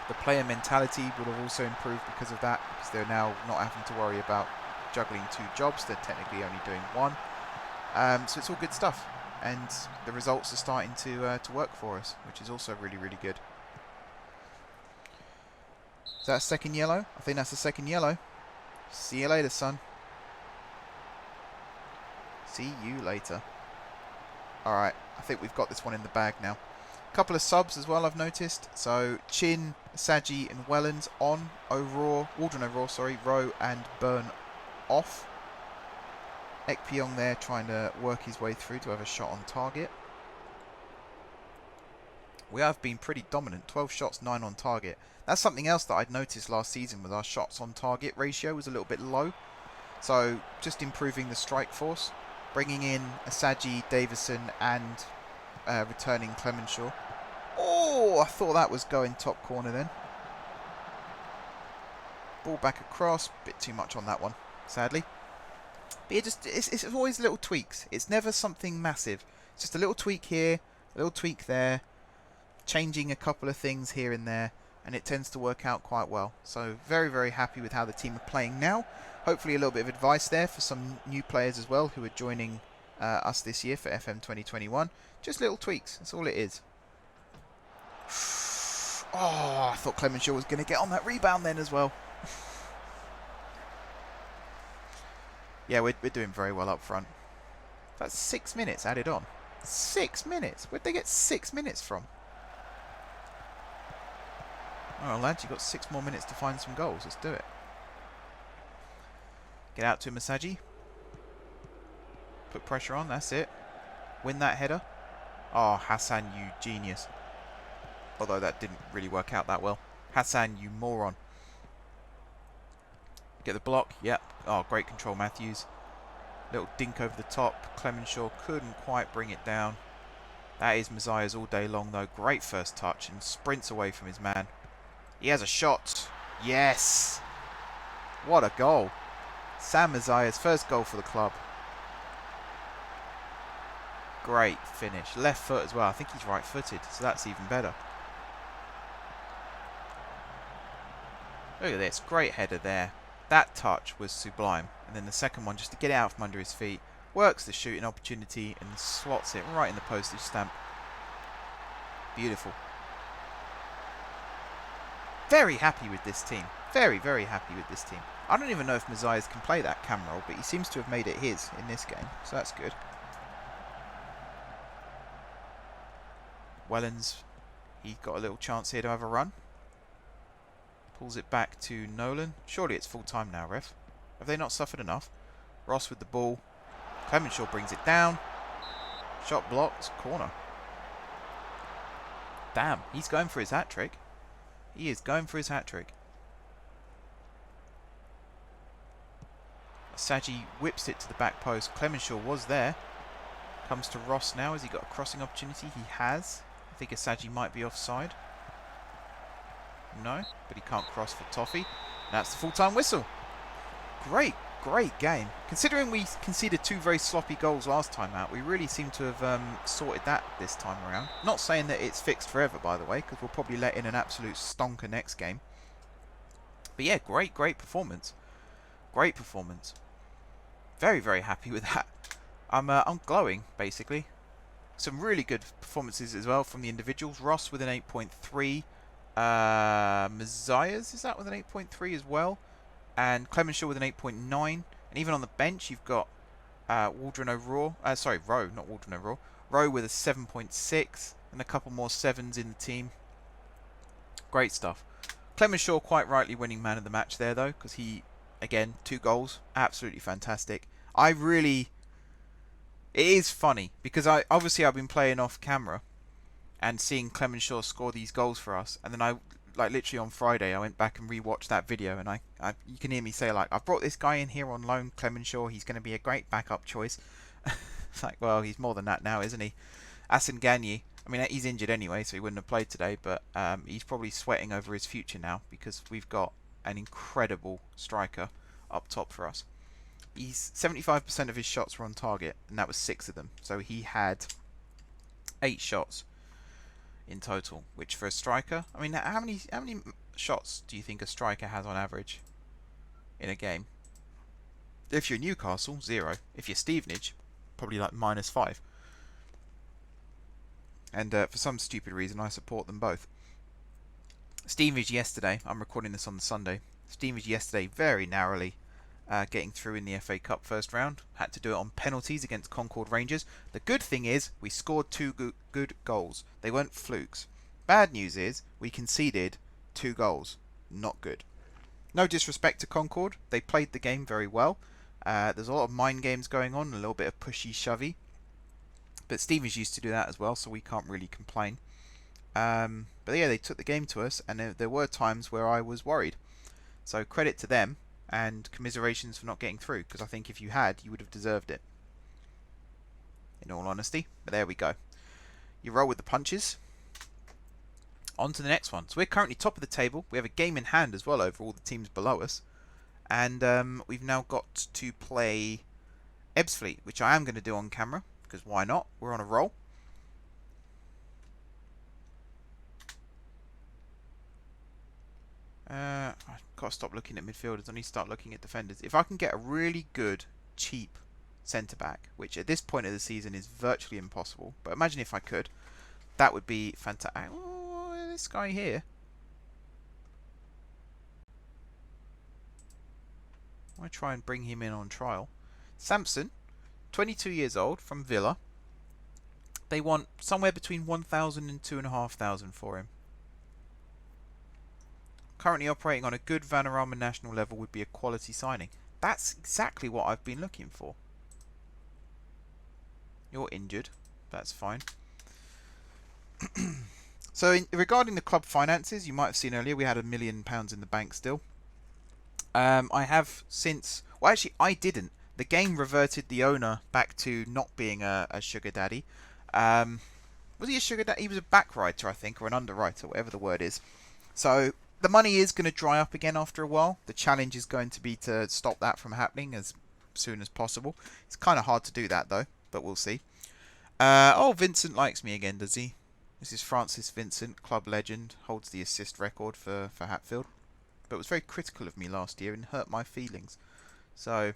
The player mentality would have also improved because of that, because they're now not having to worry about juggling 2 jobs. They're technically only doing 1. So it's all good stuff, and the results are starting to work for us, which is also really, really good. Is that a second yellow? I think that's a second yellow. See you later, son. See you later. Alright, I think we've got this one in the bag now. A couple of subs as well, I've noticed. So Chin, Saji and Wellens on. Waldron O'Rourke, sorry. Rowe and Byrne off. Ekpyong there trying to work his way through to have a shot on target. We have been pretty dominant. 12 shots, 9 on target. That's something else that I'd noticed last season with our shots on target ratio was a little bit low. So just improving the strike force. Bringing in Asaji, Davidson and returning Clemenshaw. Oh, I thought that was going top corner then. Ball back across. Bit too much on that one, sadly. But it's always little tweaks. It's never something massive. It's just a little tweak here, a little tweak there. Changing a couple of things here and there. And it tends to work out quite well. So very, very happy with how the team are playing now. Hopefully a little bit of advice there for some new players as well who are joining us this year for FM 2021. Just little tweaks. That's all it is. Oh, I thought Clemenshaw was going to get on that rebound then as well. Yeah, we're doing very well up front. That's 6 minutes added on. 6 minutes? Where'd they get 6 minutes from? Oh, lads, you've got 6 more minutes to find some goals. Let's do it. Get out to Masaji. Put pressure on. That's it. Win that header. Oh, Hassan, you genius. Although that didn't really work out that well. Hassan, you moron. Get the block. Yep. Oh, great control, Matthews. Little dink over the top. Clemenshaw couldn't quite bring it down. That is Maziah's all day long, though. Great first touch and sprints away from his man. He has a shot. Yes. What a goal. Sam Maziah's first goal for the club. Great finish. Left foot as well. I think he's right-footed, so that's even better. Look at this. Great header there. That touch was sublime. And then the second one, just to get it out from under his feet, works the shooting opportunity and slots it right in the postage stamp. Beautiful. Very happy with this team. Very, very happy with this team. I don't even know if Maziahs can play that cam roll, but he seems to have made it his in this game, so that's good. Wellens, he got a little chance here to have a run. Pulls it back to Nolan. Surely it's full time now, ref. Have they not suffered enough? Ross with the ball. Clemenshaw brings it down. Shot blocked. Corner. Damn, he's going for his hat-trick. He is going for his hat-trick. Saji whips it to the back post. Clemenshaw was there. Comes to Ross now. Has he got a crossing opportunity? He has. I think Asaji might be offside. No, but he can't cross for Toffee. That's the full-time whistle. Great, great game. Considering we conceded 2 very sloppy goals last time out, we really seem to have sorted that this time around. Not saying that it's fixed forever, by the way, because we'll probably let in an absolute stonker next game. But yeah, great, great performance. Great performance. Very, very happy with that. I'm glowing, basically. Some really good performances as well from the individuals. Ross with an 8.3. Maziahs, is that with an 8.3 as well? And Clemenshaw with an 8.9. And even on the bench, you've got Waldron O'Rourke. Sorry, Rowe, not Waldron O'Rourke. Rowe with a 7.6. And a couple more 7s in the team. Great stuff. Clemenshaw quite rightly winning man of the match there, though. Because he, again, 2 goals. Absolutely fantastic. It is funny. Because obviously I've been playing off camera. And seeing Clemenshaw score these goals for us. And then like literally on Friday, I went back and rewatched that video. And you can hear me say, like, I've brought this guy in here on loan, Clemenshaw. He's going to be a great backup choice. It's like, well, he's more than that now, isn't he? Asin Gagné. I mean, he's injured anyway, so he wouldn't have played today. But he's probably sweating over his future now. Because we've got an incredible striker up top for us. He's 75% of his shots were on target. And that was 6 of them. So he had 8 shots in total, which for a striker, I mean, how many shots do you think a striker has on average in a game? If you're Newcastle, 0. If you're Stevenage, probably like -5. And for some stupid reason, I support them both. Stevenage yesterday, I'm recording this on the Sunday. Stevenage yesterday, very narrowly getting through in the FA Cup first round. Had to do it on penalties against Concord Rangers. The good thing is, we scored 2 good goals. They weren't flukes. Bad news is, we conceded 2 goals. Not good. No disrespect to Concord. They played the game very well. There's a lot of mind games going on, a little bit of pushy-shovey. But Stevenage used to do that as well, so we can't really complain. But yeah, they took the game to us, and there were times where I was worried. So credit to them, and commiserations for not getting through, because I think if you had, you would have deserved it. In all honesty. But there we go. You roll with the punches. On to the next one. So we're currently top of the table. We have a game in hand as well over all the teams below us. And we've now got to play Ebbsfleet, which I am going to do on camera, because why not? We're on a roll. I've got to stop looking at midfielders. I need to start looking at defenders. If I can get a really good, cheap centre-back, which at this point of the season is virtually impossible, but imagine if I could, that would be fantastic. Oh, this guy here. I want to try and bring him in on trial. Samson, 22 years old, from Villa. They want somewhere between 1,000 and 2,500 for him. Currently operating on a good Vanarama national level would be a quality signing. That's exactly what I've been looking for. You're injured. That's fine. So regarding the club finances, you might have seen earlier we had £1 million in the bank still. I have since... Well, actually, I didn't. The game reverted the owner back to not being a sugar daddy. Was he a sugar daddy? He was a backwriter, I think, or an underwriter, whatever the word is. So the money is going to dry up again after a while. The challenge is going to be to stop that from happening as soon as possible. It's kind of hard to do that, though, but we'll see. Oh, Vincent likes me again, does he? This is Francis Vincent, club legend, holds the assist record for Hatfield. But was very critical of me last year and hurt my feelings. So,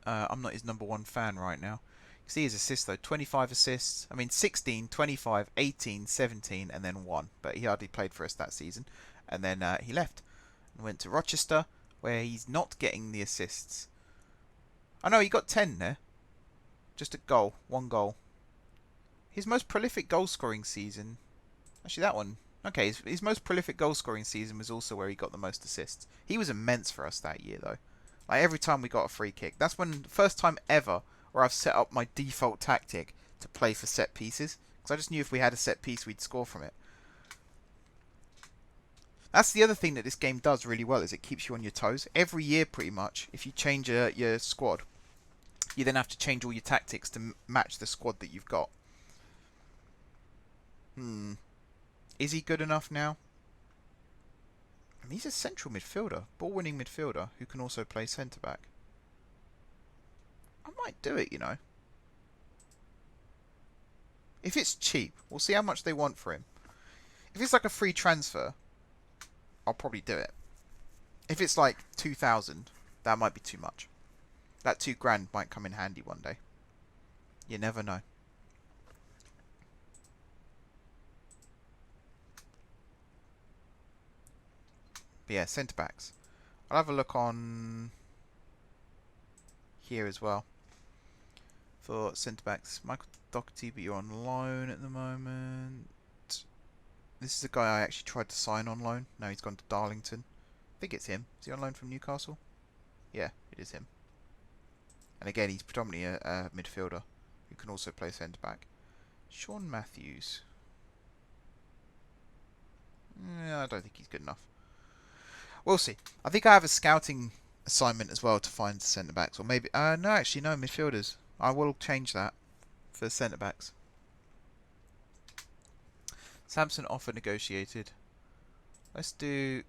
I'm not his #1 fan right now. You see his assists though, 25 assists. I mean 16, 25, 18, 17 and then 1. But he hardly played for us that season. And then he left and went to Rochester where he's not getting the assists. Oh no, he got 10 there. Just a goal, 1 goal. His most prolific goal scoring season. Actually that one. Okay, his most prolific goal scoring season was also where he got the most assists. He was immense for us that year though. Like every time we got a free kick. That's when the first time ever where I've set up my default tactic to play for set pieces. Because I just knew if we had a set piece we'd score from it. That's the other thing that this game does really well, is it keeps you on your toes. Every year pretty much, if you change your squad, you then have to change all your tactics to match the squad that you've got. Is he good enough now? I mean, he's a central midfielder, ball-winning midfielder, who can also play centre-back. I might do it, you know. If it's cheap, we'll see how much they want for him. If it's like a free transfer, I'll probably do it. If it's like 2,000, that might be too much. That £2,000 might come in handy one day. You never know. But yeah, centre-backs. I'll have a look on here as well for centre-backs. Michael Doherty, but you're on loan at the moment. This is a guy I actually tried to sign on loan. No, he's gone to Darlington. I think it's him. Is he on loan from Newcastle? Yeah, it is him. And again, he's predominantly a midfielder who can also play centre-back. Sean Matthews. I don't think he's good enough. We'll see. I think I have a scouting assignment as well to find centre-backs. Or maybe... no, actually, no, midfielders. I will change that for centre-backs. Samson offer negotiated. Let's do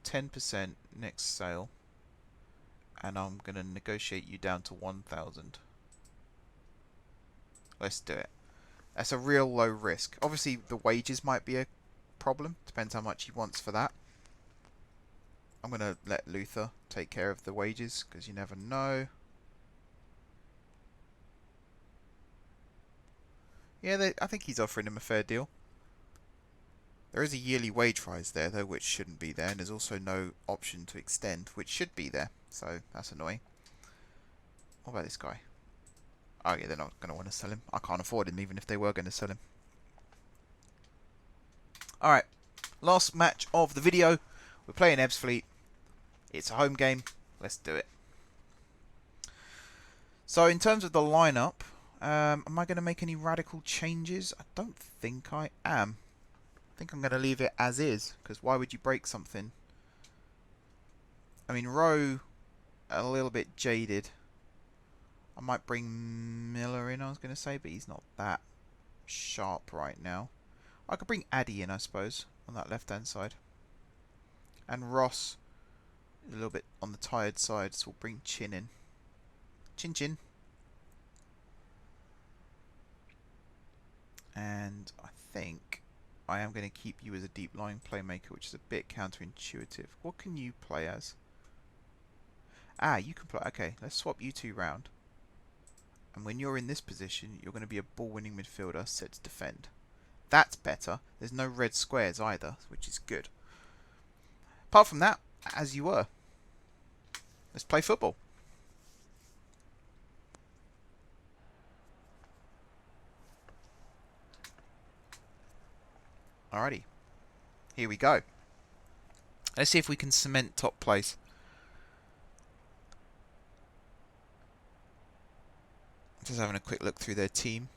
10% next sale. And I'm going to negotiate you down to 1,000. Let's do it. That's a real low risk. Obviously, the wages might be a problem. Depends how much he wants for that. I'm going to let Luther take care of the wages, because you never know. Yeah, I think he's offering him a fair deal. There is a yearly wage rise there, though, which shouldn't be there. And there's also no option to extend, which should be there. So, that's annoying. What about this guy? Oh, yeah, they're not going to want to sell him. I can't afford him, even if they were going to sell him. Alright. Last match of the video. We're playing Ebbsfleet. It's a home game. Let's do it. So, in terms of the lineup, am I going to make any radical changes? I don't think I am. I think I'm going to leave it as is, because why would you break something? I mean, Rowe, a little bit jaded. I might bring Miller in, I was going to say, but he's not that sharp right now. I could bring Addy in, I suppose, on that left-hand side. And Ross is a little bit on the tired side, so we'll bring Chin in. Chin Chin. And I think I am going to keep you as a deep-lying playmaker, which is a bit counterintuitive. What can you play as? Ah, you can play... Okay, let's swap you two round. And when you're in this position, you're going to be a ball-winning midfielder set to defend. That's better. There's no red squares either, which is good. Apart from that, as you were. Let's play football. Alrighty. Here we go. Let's see if we can cement top place. Just having a quick look through their team.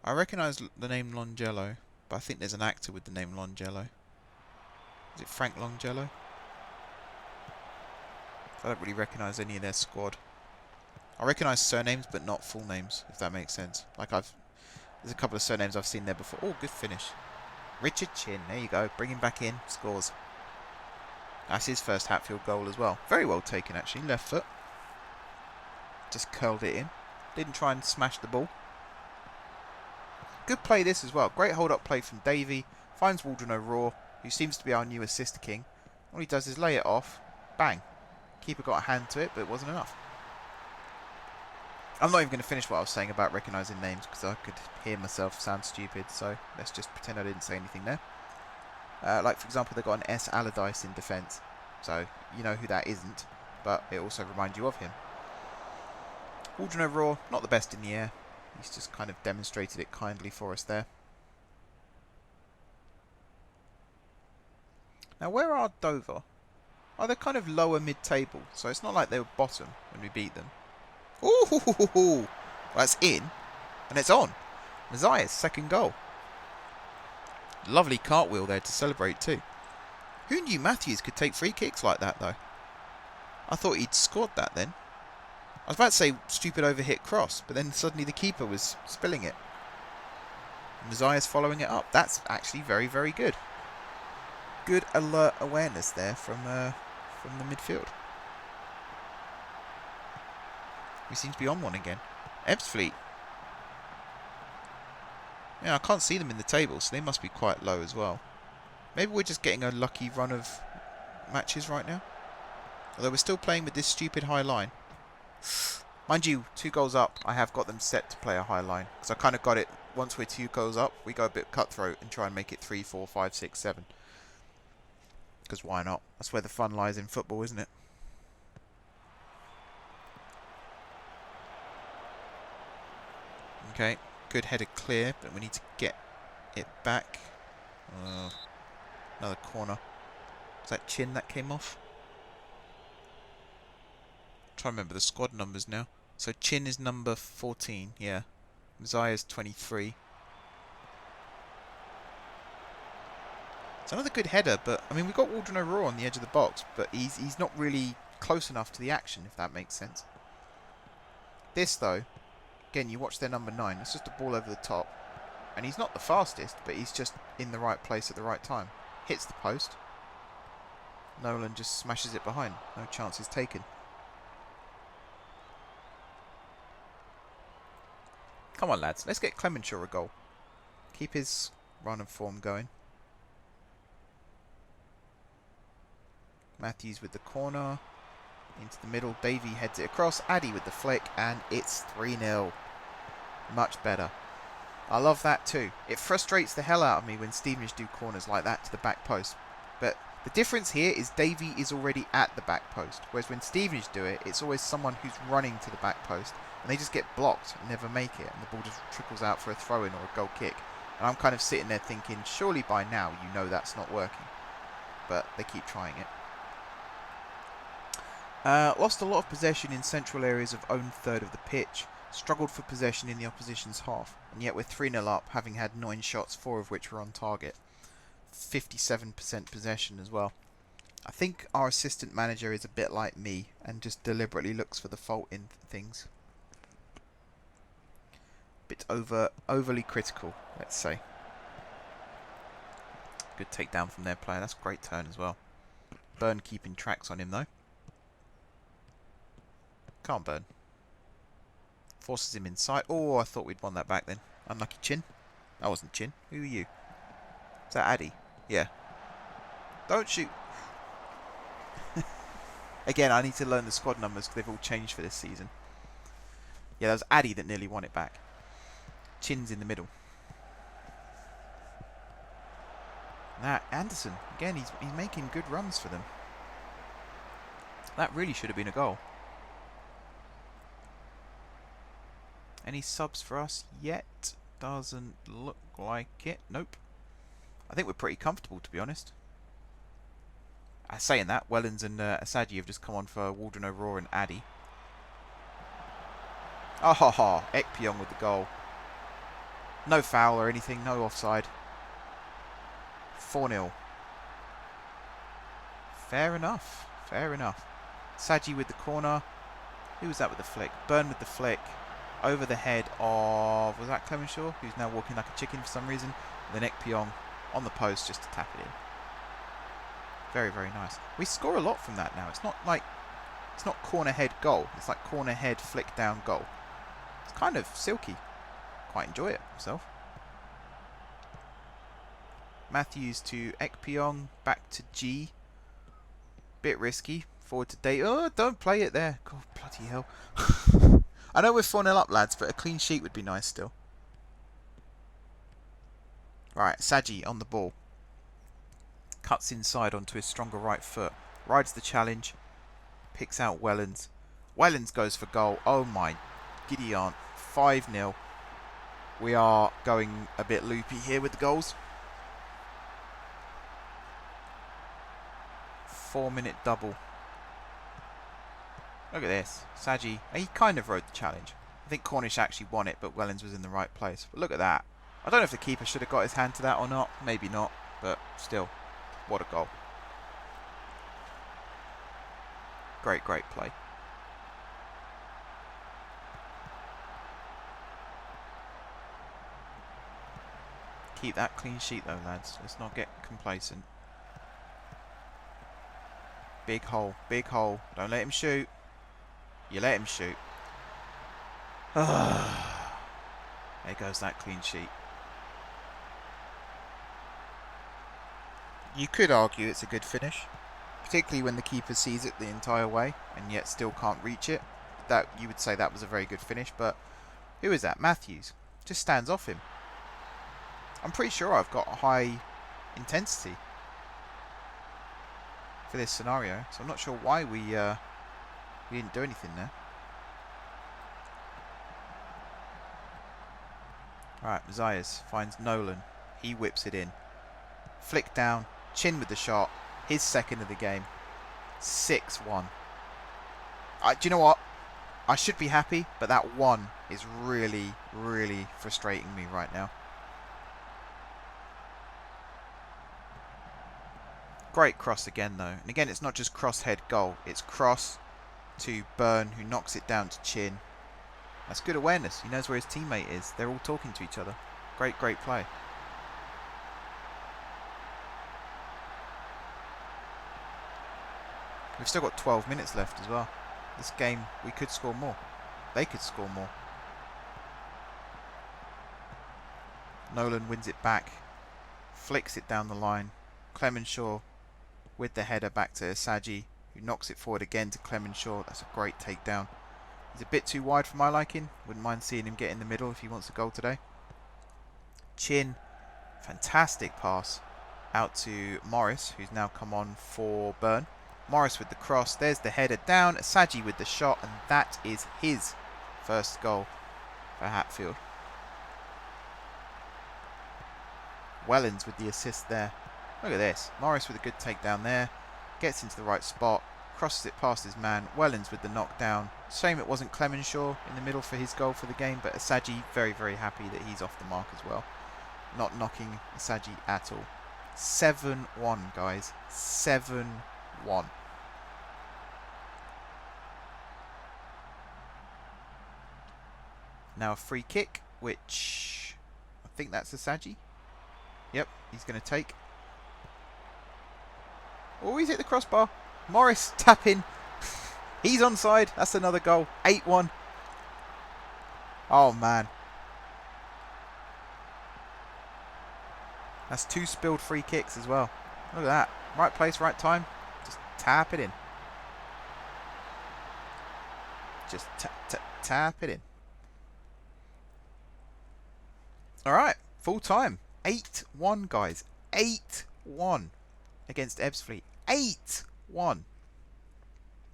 I recognise the name Longello, but I think there's an actor with the name Longello. Is it Frank Longello? I don't really recognise any of their squad. I recognise surnames, but not full names, if that makes sense. Like there's a couple of surnames I've seen there before. Oh, good finish. Richard Chin, there you go. Bring him back in, scores. That's his first Hatfield goal as well. Very well taken, actually. Left foot. Just curled it in. Didn't try and smash the ball. Good play this as well. Great hold-up play from Davey. Finds Waldron O'Rourke, who seems to be our new assist king. All he does is lay it off. Bang. Keeper got a hand to it, but it wasn't enough. I'm not even going to finish what I was saying about recognising names, because I could hear myself sound stupid. So let's just pretend I didn't say anything there. Like, for example, they've got an S. Allardyce in defence. So you know who that isn't, but it also reminds you of him. Waldron O'Rourke, not the best in the air. He's just kind of demonstrated it kindly for us there. Now, where are Dover? Oh, they're kind of lower mid-table, so it's not like they were bottom when we beat them. Ooh, well, that's in, and it's on. Messiah's second goal. Lovely cartwheel there to celebrate too. Who knew Matthews could take free kicks like that, though? I thought he'd scored that then. I was about to say stupid overhit cross, but then suddenly the keeper was spilling it. Messiah's following it up. That's actually very, very good. Good alert awareness there from the midfield. We seem to be on one again. Ebbsfleet. Yeah, I can't see them in the table, so they must be quite low as well. Maybe we're just getting a lucky run of matches right now. Although we're still playing with this stupid high line. Mind you, 2 goals up, I have got them set to play a high line. Because I kind of got it, once we're 2 goals up, we go a bit cutthroat and try and make it 3, 4, 5, 6, 7. Because why not? That's where the fun lies in football, isn't it? Okay, good header clear, but we need to get it back. Another corner. Was that Chin that came off? Try to remember the squad numbers now. So Chin is number 14, yeah. Messiah's 23. It's another good header, but I mean we've got Waldron O'Rourke on the edge of the box, but he's not really close enough to the action, if that makes sense. This though, again you watch their number 9, it's just a ball over the top. And he's not the fastest, but he's just in the right place at the right time. Hits the post. Nolan just smashes it behind. No chances taken. Come on, lads. Let's get Clemenshaw a goal. Keep his run and form going. Matthews with the corner. Into the middle. Davey heads it across. Addy with the flick. And it's 3-0. Much better. I love that too. It frustrates the hell out of me when Stevenage do corners like that to the back post. But the difference here is Davey is already at the back post. Whereas when Stevenage do it, it's always someone who's running to the back post. And they just get blocked and never make it. And the ball just trickles out for a throw-in or a goal kick. And I'm kind of sitting there thinking, surely by now you know that's not working. But they keep trying it. Lost a lot of possession in central areas of own third of the pitch. Struggled for possession in the opposition's half. And yet we're 3-0 up, having had 9 shots, 4 of which were on target. 57% possession as well. I think our assistant manager is a bit like me and just deliberately looks for the fault in things. Bit overly critical, let's say. Good takedown from their player. That's a great turn as well. Byrne keeping tracks on him though. Can't Byrne. Forces him inside. Oh, I thought we'd won that back then. Unlucky Chin. That wasn't Chin. Who are you? Is that Addy? Yeah. Don't shoot. Again, I need to learn the squad numbers because they've all changed for this season. Yeah, that was Addy that nearly won it back. Chin's in the middle. That Anderson. Again, he's making good runs for them. That really should have been a goal. Any subs for us yet? Doesn't look like it. Nope. I think we're pretty comfortable, to be honest. Saying that, Wellens and Asaji have just come on for Waldron O'Rourke and Addy. Oh ha ha. Ekpyong with the goal. No foul or anything. No offside. 4-0. Fair enough. Fair enough. Saji with the corner. Who was that with the flick? Byrne with the flick. Over the head of... Was that Clemenshaw? Who's now walking like a chicken for some reason. And then Ekpyong on the post just to tap it in. Very, very nice. We score a lot from that now. It's not like... It's not corner head goal. It's like corner head flick down goal. It's kind of silky. Quite enjoy it myself. Matthews to Ekpyong. Back to G. Bit risky. Forward to Davey. Oh, don't play it there. God, bloody hell. I know we're 4-0 up, lads, but a clean sheet would be nice still. Right, Saji on the ball. Cuts inside onto his stronger right foot. Rides the challenge. Picks out Wellens. Wellens goes for goal. Oh my giddy aunt. 5-0. We are going a bit loopy here with the goals. 4-minute double. Look at this. Saji, he kind of rode the challenge. I think Cornish actually won it, but Wellens was in the right place. But look at that. I don't know if the keeper should have got his hand to that or not. Maybe not, but still. What a goal. Great, great play. Keep that clean sheet though, lads. Let's not get complacent. Big hole, big hole. Don't let him shoot. You let him shoot. There goes that clean sheet. You could argue it's a good finish, particularly when the keeper sees it the entire way and yet still can't reach it. That you would say that was a very good finish, but who is that? Matthews. Just stands off him. I'm pretty sure I've got a high intensity for this scenario, so I'm not sure why we didn't do anything there. Alright, Mazias finds Nolan. He whips it in. Flick down. Chin with the shot. His second of the game. 6-1. Do you know what? I should be happy, but that one is really, really frustrating me right now. Great cross again, though. And again, it's not just cross-head goal. It's cross to Byrne, who knocks it down to Chin. That's good awareness. He knows where his teammate is. They're all talking to each other. Great, great play. We've still got 12 minutes left as well. This game, we could score more. They could score more. Nolan wins it back, flicks it down the line. Clemenshaw with the header back to Asaji, who knocks it forward again to Clemenshaw. That's a great takedown. He's a bit too wide for my liking. Wouldn't mind seeing him get in the middle if he wants a goal today. Chin, fantastic pass out to Morris, who's now come on for Byrne. Morris with the cross. There's the header down. Asaji with the shot, and that is his first goal for Hatfield. Wellens with the assist there. Look at this. Morris with a good takedown there. Gets into the right spot. Crosses it past his man. Wellens with the knockdown. Shame it wasn't Clemenshaw in the middle for his goal for the game, but Asaji very, very happy that he's off the mark as well. Not knocking Asaji at all. 7-1, guys. 7-1. Now a free kick, which I think that's Asaji. Yep, he's going to take. Oh, he's hit the crossbar. Morris tapping. He's onside. That's another goal. 8-1. Oh, man. That's 2 spilled free kicks as well. Look at that. Right place, right time. Just tap it in. Just tap it in. Alright. Full time. 8-1, guys. 8-1 against Ebbsfleet. 8-1.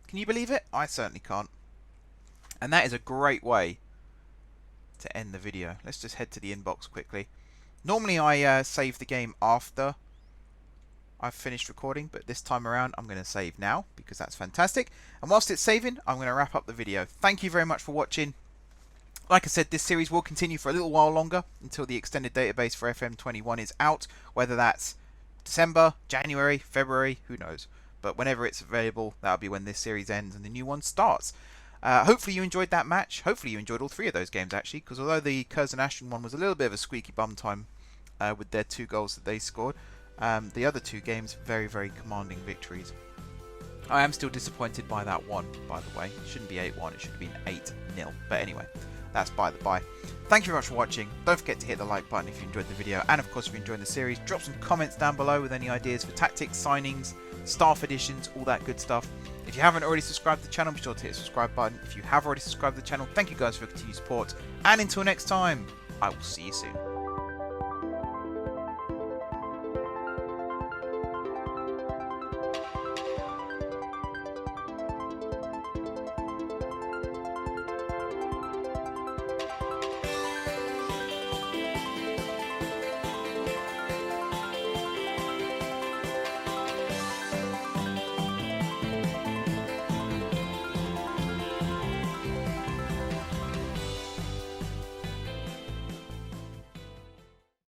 Can you believe it? I certainly can't. And that is a great way to end the video. Let's just head to the inbox quickly. Normally I save the game after I've finished recording, but this time around I'm going to save now because that's fantastic. And whilst it's saving, I'm going to wrap up the video. Thank you very much for watching. Like I said, this series will continue for a little while longer until the extended database for FM21 is out. Whether that's December, January, February, who knows. But whenever it's available, that'll be when this series ends and the new one starts. Hopefully you enjoyed that match. Hopefully you enjoyed all 3 of those games, actually, because although the Curzon Ashton one was a little bit of a squeaky bum time with their 2 goals that they scored, the other 2 games, very, very commanding victories. I am still disappointed by that one, by the way. It shouldn't be 8-1, it should have been 8-0. But anyway, that's by the by. Thank you very much for watching. Don't forget to hit the like button if you enjoyed the video. And of course, if you're enjoying the series, drop some comments down below with any ideas for tactics, signings, staff additions, all that good stuff. If you haven't already subscribed to the channel, be sure to hit the subscribe button. If you have already subscribed to the channel, thank you guys for your continued support. And until next time, I will see you soon.